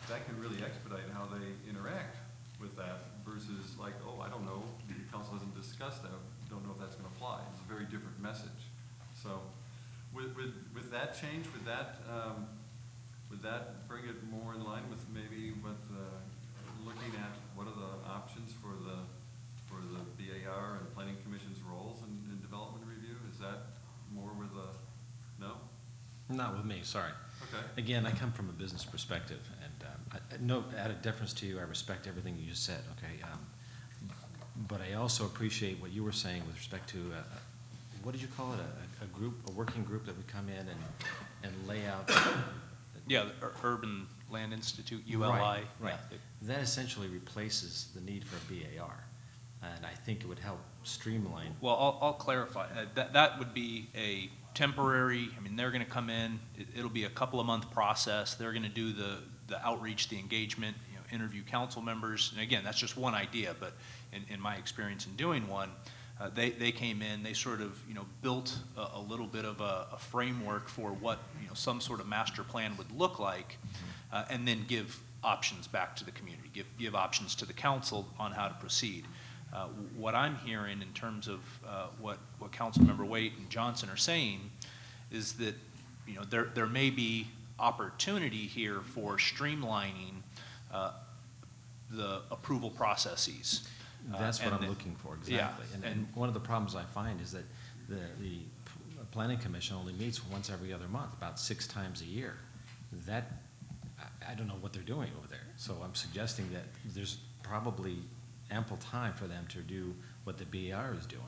that can really expedite how they interact with that, versus like, oh, I don't know, the council hasn't discussed that, don't know if that's going to apply. It's a very different message. So with that change, would that bring it more in line with maybe what looking at what are the options for the BAR and Planning Commission's roles in development review? Is that more with no? Not with me, sorry. Okay. Again, I come from a business perspective, and out of deference to you, I respect everything you just said, okay? But I also appreciate what you were saying with respect to, what did you call it, a working group that would come in and lay out. Yeah, the Urban Land Institute, ULI. Right. Yeah. That essentially replaces the need for a BAR, and I think it would help streamline. Well, I'll clarify. That would be a temporary, they're going to come in, it'll be a couple of month process. They're going to do the outreach, the engagement, interview council members. And again, that's just one idea, but in my experience in doing one, they came in, they sort of, built a little bit of a framework for what, some sort of master plan would look like, and then give options back to the community, give options to the council on how to proceed. What I'm hearing in terms of what Councilmember Waite and Johnson are saying is that, there may be opportunity here for streamlining the approval processes. That's what I'm looking for, exactly. Yeah, and one of the problems I find is that the planning commission only meets once every other month, about 6 times a year. That, I don't know what they're doing over there. So I'm suggesting that there's probably ample time for them to do what the BAR is doing.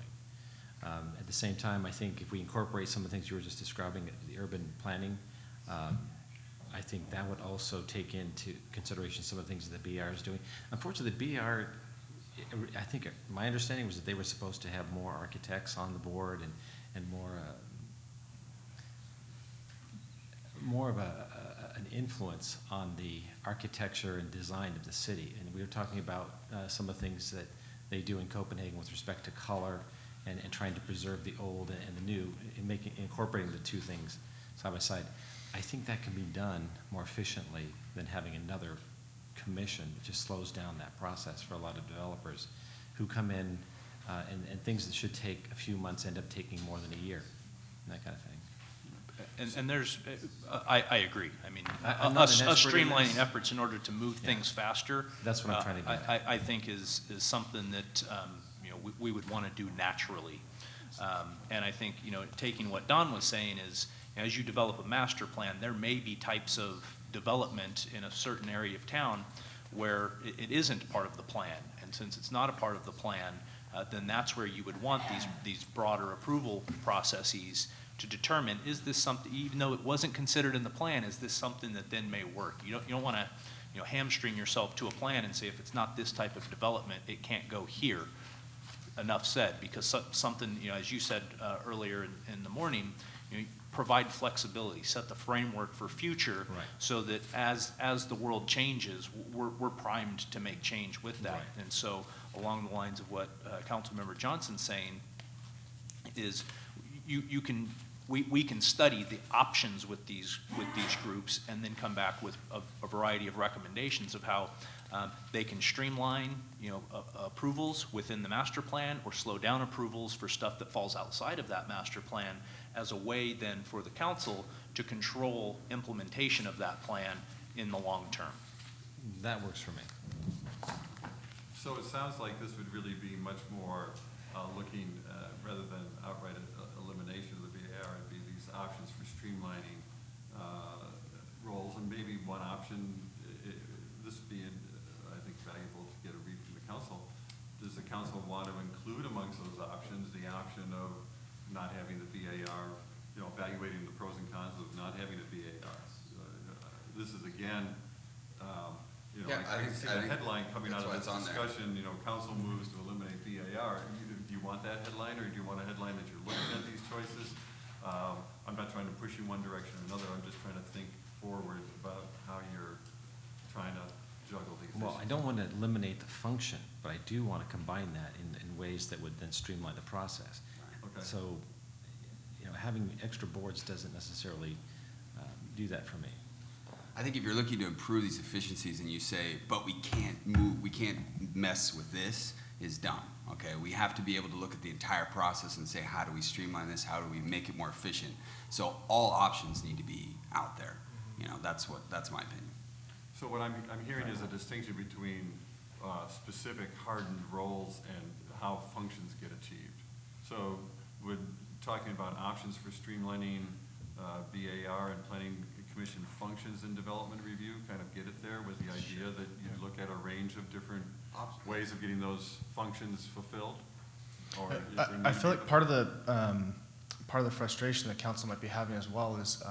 At the same time, I think if we incorporate some of the things you were just describing, the urban planning, I think that would also take into consideration some of the things that the BR is doing. Unfortunately, the BR, I think my understanding was that they were supposed to have more architects on the board and more of an influence on the architecture and design of the city. And we were talking about some of the things that they do in Copenhagen with respect to color and trying to preserve the old and the new, and incorporating the two things side by side. I think that can be done more efficiently than having another commission. It just slows down that process for a lot of developers who come in and things that should take a few months end up taking more than a year, and that kind of thing. And there's, I agree. I mean, I'm not us an expert in streamlining this. efforts in order to move things faster. That's what I'm trying to get at. I think is something that you know, we would want to do naturally. And I think, you know, taking what Don was saying is, as you develop a master plan, there may be types of development in a certain area of town where it isn't part of the plan. And since it's not a part of the plan, then that's where you would want these broader approval processes to determine, is this something, even though it wasn't considered in the plan, is this something that then may work? You don't want to, you know, hamstring yourself to a plan and say, if it's not this type of development, it can't go here. Enough said, because something, you know, as you said earlier in the morning, you know, provide flexibility, set the framework for future, right, so that as the world changes, we're primed to make change with that. Right. And so along the lines of what Councilmember Johnson's saying is we can study the options with these groups and then come back with a variety of recommendations of how they can streamline, you know, approvals within the master plan, or slow down approvals for stuff that falls outside of that master plan, as a way then for the council to control implementation of that plan in the long term. That works for me. So it sounds like this would really be much more looking, rather than outright elimination of the BAR, it'd be these options for streamlining roles. And maybe one option, this would be, I think, valuable to get a read from the council. Does the council want to include amongst those options the option of not having the BAR, you know, evaluating the pros and cons of not having a BAR? This is again, you know, Yeah, I can see the headline coming out of that's this why it's on there. discussion, you know, council moves to eliminate BAR. Do you want that headline, or do you want a headline that you're looking at these choices? I'm not trying to push you one direction or another. I'm just trying to think forward about how you're trying to juggle these Well, issues. I don't want to eliminate the function, but I do want to combine that in ways that would then streamline the process. Okay. So, you know, having extra boards doesn't necessarily do that for me. I think if you're looking to improve these efficiencies and you say, but we can't move, we can't mess with this, is dumb, okay? We have to be able to look at the entire process and say, how do we streamline this? How do we make it more efficient? So all options need to be out there. You know, that's my opinion. So what I'm hearing is a distinction between specific hardened roles and how functions get achieved. So would talking about options for streamlining BAR and planning commission functions in development review kind of get it there, with the idea that you look at a range of different ways of getting those functions fulfilled? Or I feel like part of the frustration that council might be having as well is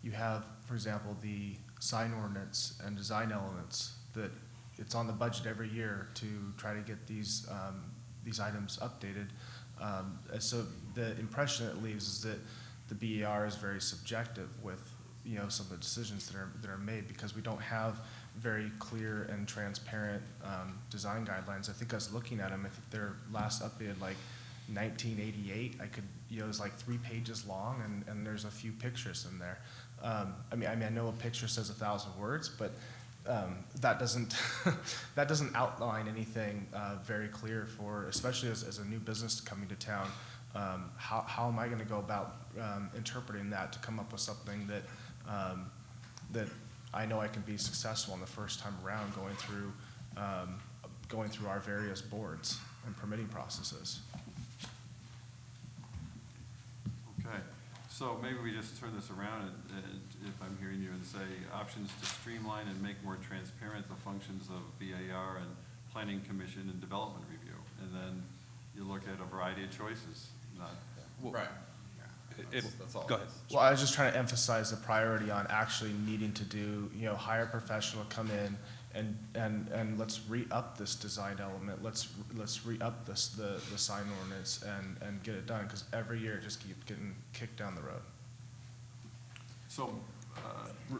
you have, for example, the sign ordinance and design elements that it's on the budget every year to try to get these items updated. So the impression it leaves is that the BER is very subjective with, you know, some of the decisions that are made, because we don't have very clear and transparent design guidelines. I think I was looking at them. I think they're last updated like 1988. You know, it's like 3 pages long, and there's a few pictures in there. I mean, I know a picture says 1,000 words, but that doesn't that doesn't outline anything very clear for, especially as a new business coming to town. How am I going to go about interpreting that to come up with something that that I know I can be successful in the first time around, going through our various boards and permitting processes? Okay. So maybe we just turn this around and if I'm hearing you and say options to streamline and make more transparent the functions of BAR and Planning Commission and Development Review. And then you look at a variety of choices, not. Right. That's all. Go ahead. Well, I was just trying to emphasize the priority on actually needing to do, hire a professional, come in, and let's re-up this design element. Let's re-up the sign ordinance and get it done, because every year it just keeps getting kicked down the road. So,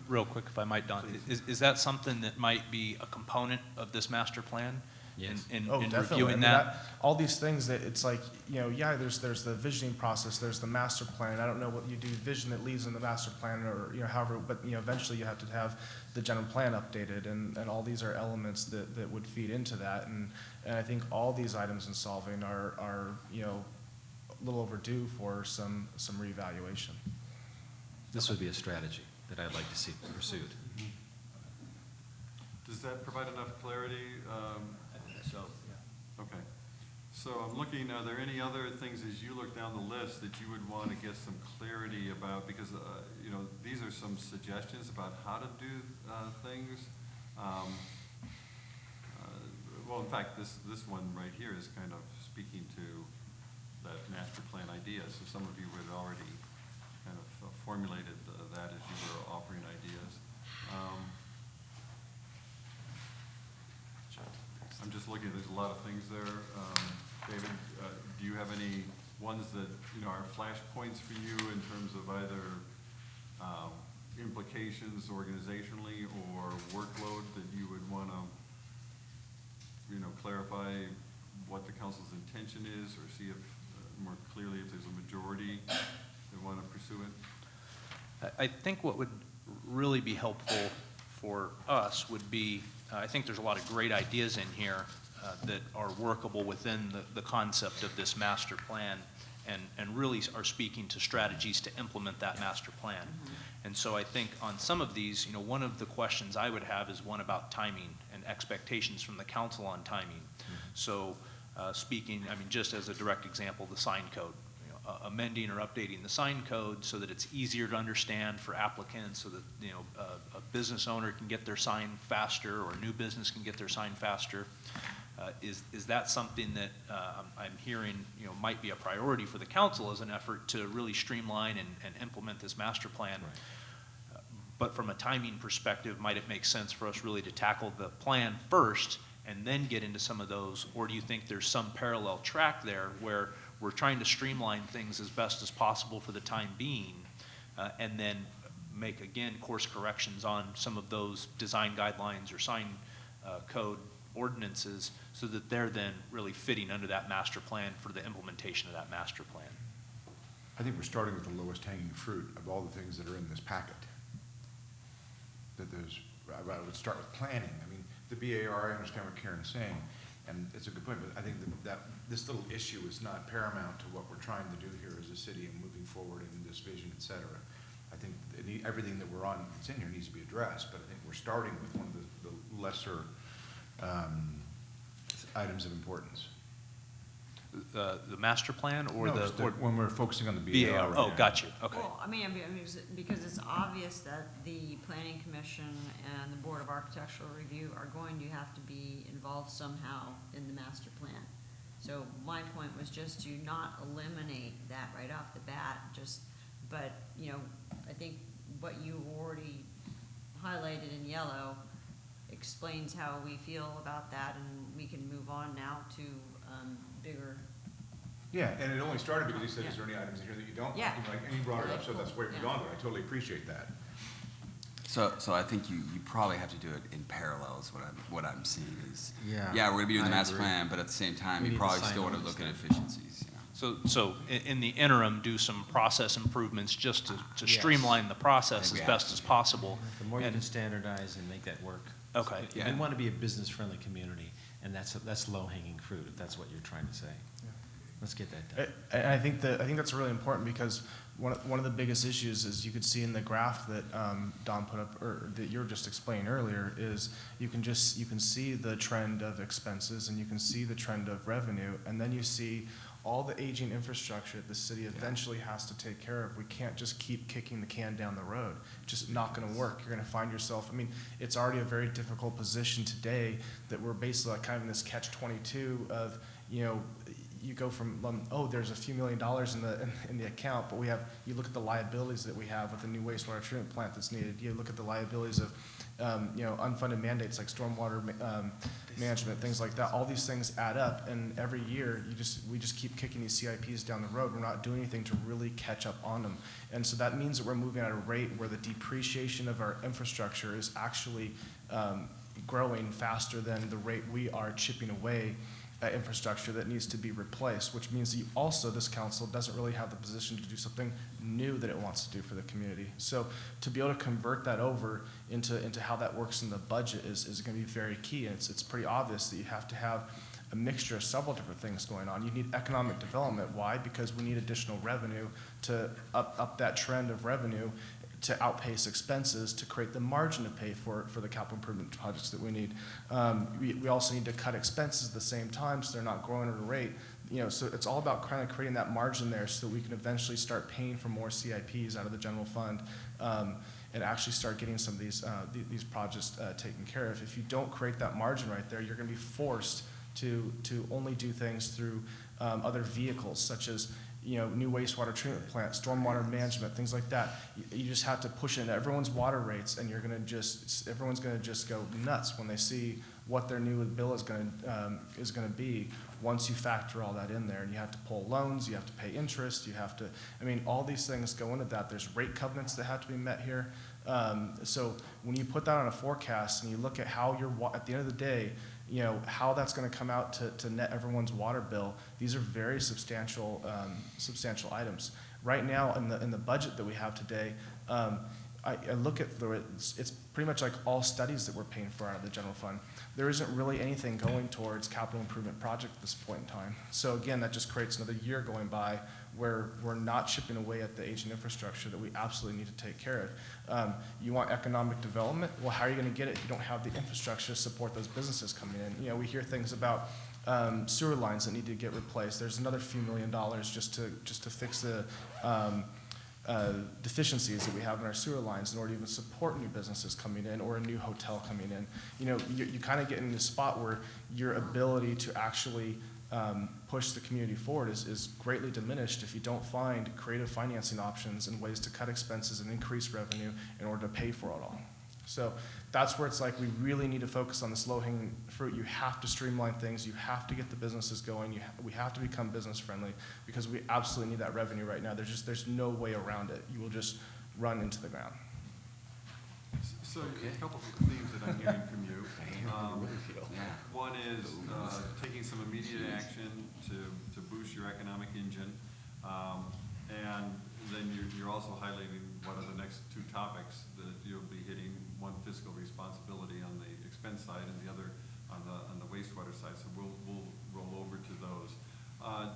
Real quick, if I might, Don, is that something that might be a component of this master plan? Yes. In Definitely. reviewing that? All these things that it's like, there's the visioning process, there's the master plan. I don't know what you do, vision that leads in the master plan, or, however, but, eventually you have to have the general plan updated, and all these are elements that would feed into that. And I think all these items in solving are a little overdue for some reevaluation. This would be a strategy that I'd like to see pursued. does that provide enough clarity? So, yeah. Okay. So I'm looking, are there any other things as you look down the list that you would want to get some clarity about? Because, these are some suggestions about how to do things. Well, in fact, this one right here is kind of speaking to that master plan idea. So some of you had already kind of formulated that as you were offering ideas. I'm just looking, there's a lot of things there. David, do you have any ones that, are flashpoints for you in terms of either implications organizationally or workload that you would want to, clarify what the council's intention is, or see if more clearly if there's a majority that want to pursue it? I think what would really be helpful for us would be, I think there's a lot of great ideas in here that are workable within the concept of this master plan, and really are speaking to strategies to implement that master plan. And so I think on some of these, one of the questions I would have is one about timing and expectations from the council on timing. So speaking, just as a direct example, the sign code. Amending or updating the sign code so that it's easier to understand for applicants, so that a business owner can get their sign faster, or a new business can get their sign faster. Is that something that I'm hearing might be a priority for the council as an effort to really streamline and implement this master plan? Right. But from a timing perspective, might it make sense for us really to tackle the plan first and then get into some of those, or do you think there's some parallel track there where we're trying to streamline things as best as possible for the time being, and then make, again, course corrections on some of those design guidelines or sign code ordinances, so that they're then really fitting under that master plan for the implementation of that master plan? I think we're starting with the lowest hanging fruit of all the things that are in this packet. I would start with planning. The BAR, I understand what Karen's saying, and it's a good point, but I think that this little issue is not paramount to what we're trying to do here as a city and moving forward in this vision, et cetera. I think everything that that's in here needs to be addressed, but I think we're starting with one of the lesser items of importance. The master plan, or No, when we're focusing on the BAR. BAR. Oh, got you. Okay. Well, because it's obvious that the Planning Commission and the Board of Architectural Review are going to have to be involved somehow in the master plan. So my point was just to not eliminate that right off the bat, but I think what you already highlighted in yellow explains how we feel about that, and we can move on now to bigger. Yeah, and it only started because he said, is there any items in here that you don't like? And you brought it up, so that's where we've gone there. I totally appreciate that. So I think you probably have to do it in parallel is what I'm seeing is, Yeah, we're gonna be doing the I master agree. plan, but at the same time, We you need probably to sign still wanna on look at this efficiencies. So in the interim, do some process improvements just to Yes. streamline the process I as think we best have as to. possible. The more you And- can standardize and make that work. Okay. We want to be a business-friendly community, and that's low-hanging fruit, if that's what you're trying to say. Let's get that done. And I think that's really important, because one of the biggest issues, is you could see in the graph that Don put up, or that you were just explaining earlier, is you can see the trend of expenses, and you can see the trend of revenue, and then you see all the aging infrastructure that the city eventually has to take care of. We can't just keep kicking the can down the road. It's just not gonna work. You're gonna find yourself, I mean, it's already a very difficult position today that we're basically like kind of in this catch-22 of, you know, you go from, oh, there's a few $1 million in the account, but you look at the liabilities that we have with the new wastewater treatment plant that's needed. You look at the liabilities of, you know, unfunded mandates like stormwater management, things like that. All these things add up, and every year we just keep kicking these CIPs down the road. We're not doing anything to really catch up on them, and so that means that we're moving at a rate where the depreciation of our infrastructure is actually growing faster than the rate we are chipping away infrastructure that needs to be replaced, which means that you also, this council doesn't really have the position to do something new that it wants to do for the community. So to be able to convert that over into how that works in the budget is going to be very key. And it's pretty obvious that you have to have a mixture of several different things going on. You need economic development. Why? Because we need additional revenue to up that trend of revenue to outpace expenses to create the margin to pay for the capital improvement projects that we need. We also need to cut expenses at the same time so they're not growing at a rate. You know, so it's all about kind of creating that margin there so that we can eventually start paying for more CIPs out of the general fund and actually start getting some of these projects taken care of. If you don't create that margin right there, you're going to be forced to only do things through other vehicles such as, you know, new wastewater treatment plant, stormwater management, things like that. You just have to push into everyone's water rates, and everyone's gonna just go nuts when they see what their new bill is gonna be once you factor all that in there. And you have to pull loans, you have to pay interest, I mean, all these things go into that. There's rate covenants that have to be met here. So when you put that on a forecast and you look at how at the end of the day, you know, how that's going to come out to net everyone's water bill, these are very substantial items. Right now in the budget that we have today, I look at it's pretty much like all studies that we're paying for out of the general fund. There isn't really anything going towards capital improvement project at this point in time. So again, that just creates another year going by where we're not chipping away at the aging infrastructure that we absolutely need to take care of. You want economic development? Well, how are you going to get it if you don't have the infrastructure to support those businesses coming in? You know, we hear things about sewer lines that need to get replaced. There's another few $1 million just to fix the deficiencies that we have in our sewer lines in order to even support new businesses coming in or a new hotel coming in. You know, you kind of get in this spot where your ability to actually push the community forward is greatly diminished if you don't find creative financing options and ways to cut expenses and increase revenue in order to pay for it all. So that's where it's like we really need to focus on this low-hanging fruit. You have to streamline things. You have to get the businesses going. We have to become business friendly because we absolutely need that revenue right now. There's no way around it. You will just run into the ground. So a couple of themes that I'm hearing from you. One is taking some immediate action to boost your economic engine. And then you're also highlighting what are the next two topics that you'll be hitting. One, fiscal responsibility on the expense side, and the other on the wastewater side. So we'll roll over to those.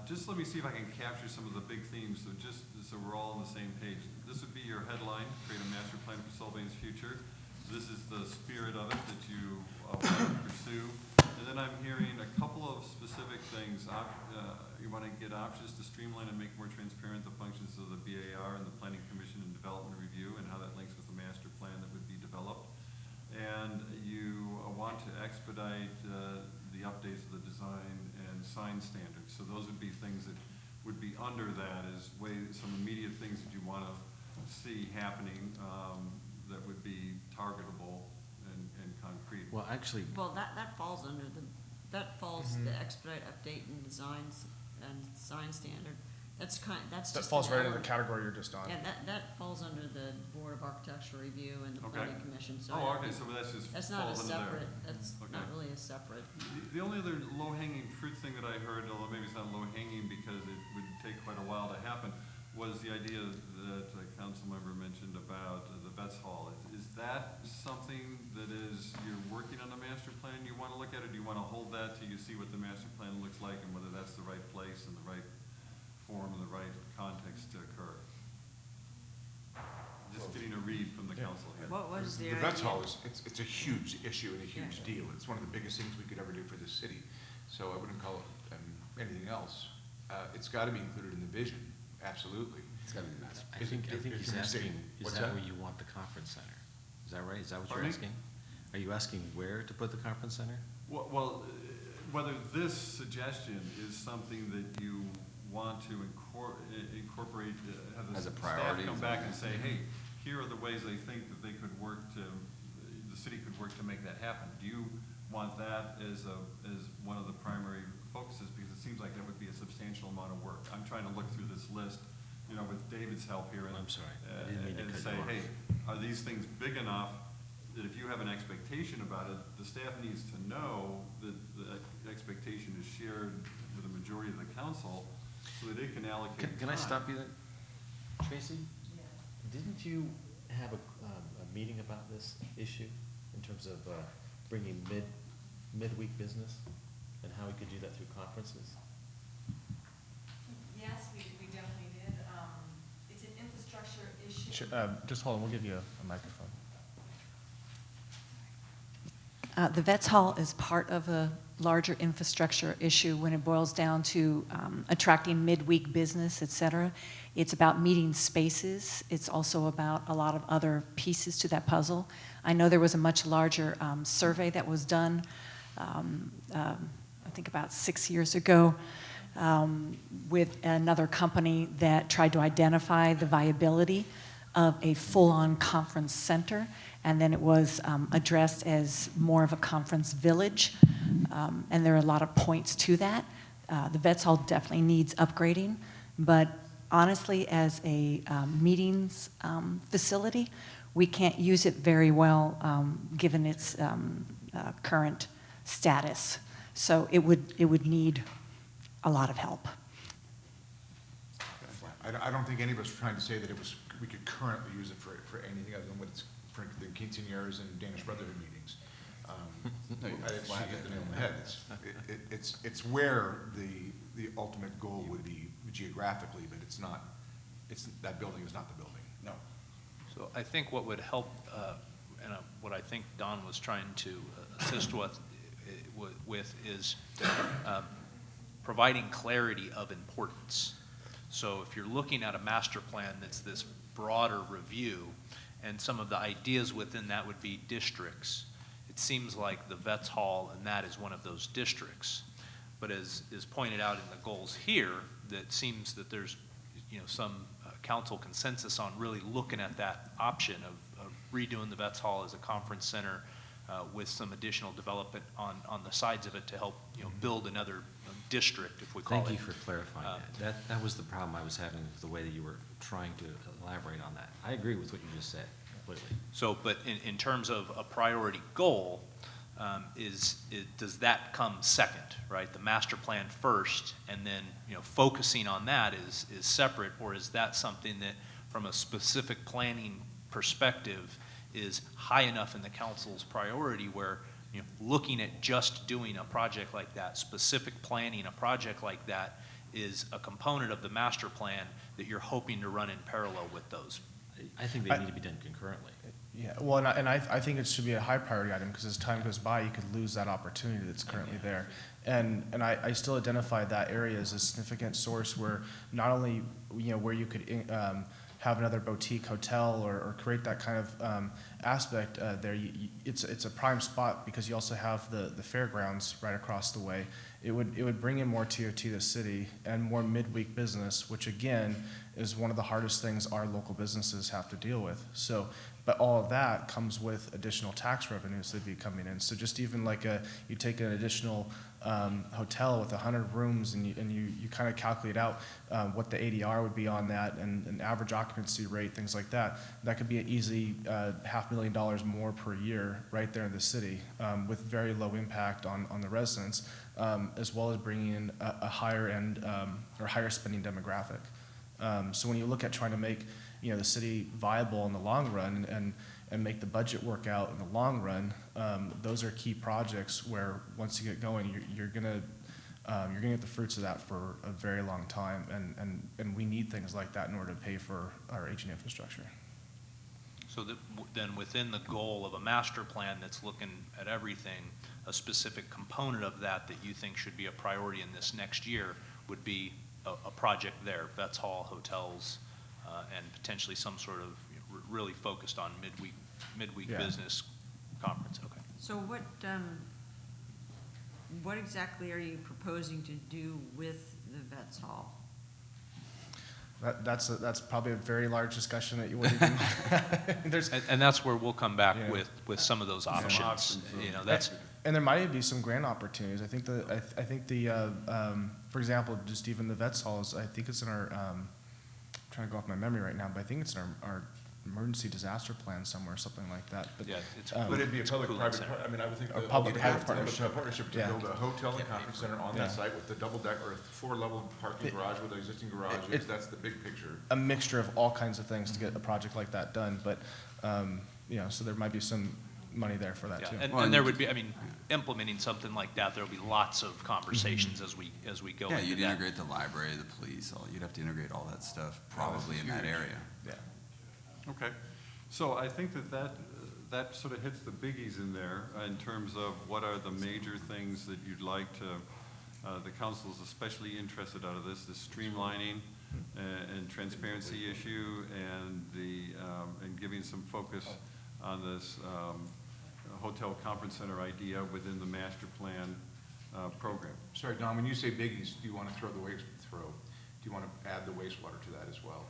Just let me see if I can capture some of the big themes, so we're all on the same page. This would be your headline: create a master plan for Solvang's future. This is the spirit of it that you want to pursue. And then I'm hearing a couple of specific things. You want to get options to streamline and make more transparent the functions of the BAR and the Planning Commission and Development Review and how that links with the master plan that would be developed. And you want to expedite the updates of the design and sign standards. So those would be things that would be under that as some immediate things that you want to see happening that would be targetable and concrete. Well, actually, that falls under the expedite, update, and designs and sign standard. That falls right into the category you're just on. Yeah, that falls under the Board of Architectural Review and the Okay. Planning Commission. So okay, so that's not a separate. there. That's Okay. not really a separate. The only other low-hanging fruit thing that I heard, although maybe it's not low-hanging because it would take quite a while to happen, was the idea that a council member mentioned about the Vets Hall. Is that something that you're working on the master plan? You want to look at it? Do you want to hold that till you see what the master plan looks like and whether that's the right place and the right form and the right context to occur? Just getting a read from the council here. What was the Vets idea? Hall it's a huge issue and a huge deal. It's one of the biggest things we could ever do for the city. So I wouldn't call it anything else. It's got to be included in the vision, absolutely. It's got to be master. I think he's asking, is What's that that? where you want the conference center? Is that right? Is that what you're Pardon me? asking? Are you asking where to put the conference center? Well, whether this suggestion is something that you want to incorporate, have the As a staff priority. come back and say, hey, here are the ways they think that they could work to, the city could work to make that happen. Do you want that as one of the primary focuses? Because it seems like that would be a substantial amount of work. I'm trying to look through this list, with David's help here. And, I'm sorry. I didn't mean to and cut say, you off. hey, are these things big enough that if you have an expectation about it, the staff needs to know that the expectation is shared with the majority of the council so that it can allocate Can I time. stop you there? Tracy? Yeah. Didn't you have a meeting about this issue in terms of bringing midweek business and how we could do that through conferences? Yes, we definitely did. It's an infrastructure issue. Just hold on, we'll give you a microphone. The Vets Hall is part of a larger infrastructure issue when it boils down to attracting midweek business, et cetera. It's about meeting spaces. It's also about a lot of other pieces to that puzzle. I know there was a much larger survey that was done, I think about 6 years ago, with another company that tried to identify the viability of a full-on conference center, and then it was addressed as more of a conference village, and there are a lot of points to that. The Vets Hall definitely needs upgrading, but honestly, as a meetings facility, we can't use it very well given its current status. So it would need a lot of help. I don't think any of us are trying to say that we could currently use it for anything other than what it's for the quinceañeras and Danish Brotherhood meetings. I didn't hit the nail on the head. It's where the ultimate goal would be geographically, but that building is not the building. No. So I think what would help, and what I think Don was trying to assist with is providing clarity of importance. So if you're looking at a master plan that's this broader review, and some of the ideas within that would be districts, it seems like the Vets Hall and that is one of those districts. But as is pointed out in the goals here, that seems that there's some council consensus on really looking at that option of redoing the Vets Hall as a conference center with some additional development on the sides of it to help build another district, if we call it. Thank you for clarifying that. That was the problem I was having with the way that you were trying to elaborate on that. I agree with what you just said completely. So, but in terms of a priority goal, does that come second, right? The master plan first, and then focusing on that is separate, or is that something that, from a specific planning perspective, is high enough in the council's priority where looking at just doing a project like that, specific planning a project like that, is a component of the master plan that you're hoping to run in parallel with those? I think they need to be done concurrently. Yeah, well, and I think it should be a high priority item, because as time goes by, you could lose that opportunity that's currently there. And I still identify that area as a significant source where not only, where you could have another boutique hotel or create that kind of aspect there, it's a prime spot because you also have the fairgrounds right across the way. It would bring in more TOT to the city and more midweek business, which again is one of the hardest things our local businesses have to deal with. So, but all of that comes with additional tax revenues that'd be coming in. So just even like you take an additional hotel with 100 rooms and you kind of calculate out what the ADR would be on that and an average occupancy rate, things like that. That could be an easy $500,000 more per year right there in the city with very low impact on the residents, as well as bringing in a higher end or higher spending demographic. So when you look at trying to make the city viable in the long run and make the budget work out in the long run, those are key projects where once you get going, you're gonna get the fruits of that for a very long time, and we need things like that in order to pay for our aging infrastructure. So then within the goal of a master plan that's looking at everything, a specific component of that you think should be a priority in this next year would be a project there, Vets Hall, hotels, and potentially some sort of really focused on midweek Yeah. business conference. Okay. So what exactly are you proposing to do with the Vets Hall? That's probably a very large discussion that you wouldn't even, there's. And that's where we'll come back Yeah. with some of those options. options, You know, that's, And there might be some grant opportunities. I think for example, just even the Vets Halls, I think it's in our, I'm trying to go off my memory right now, but I think it's in our emergency disaster plan somewhere, something like that. But, yeah, it's. Would it be a it's public-private, center. I mean, I would think A that public-private you'd have to have partnership. a partnership to Yeah. build a hotel and conference center on that Yeah. site with the double deck or a four-level parking garage with an existing garage. That's the big picture. a mixture of all kinds of things to get a project like that done, but, so there might be some money there for that Yeah, too. and there would be, I mean, implementing something like that, there'll be lots of conversations as we go Yeah, into you'd that. integrate the library, the police, you'd have to integrate all that stuff probably in that area. Yeah. Okay, so I think that sort of hits the biggies in there in terms of what are the major things that you'd like to, the council is especially interested out of this, the streamlining and transparency issue and giving some focus on this hotel conference center idea within the master plan program. Sorry, Don, when you say biggies, do you want to do you want to add the wastewater to that as well?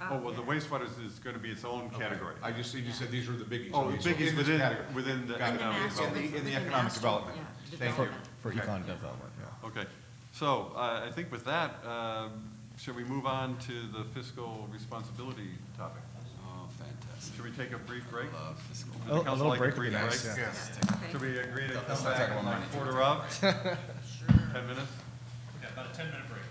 Oh, well, the wastewater is going to be its own category. You just said these were the biggies. Oh, the Okay, so biggies in this category. within the Got it. economic development. In the economic development. Thank you. For econ development, yeah. Okay, so I think with that, should we move on to the fiscal responsibility topic? Oh, fantastic. Should we take a brief break? I love fiscal. Would the A council little like break would be nice, yeah. Should we agree to come not back talking in about like money. quarter of? 10 minutes? Yeah, about a 10-minute break.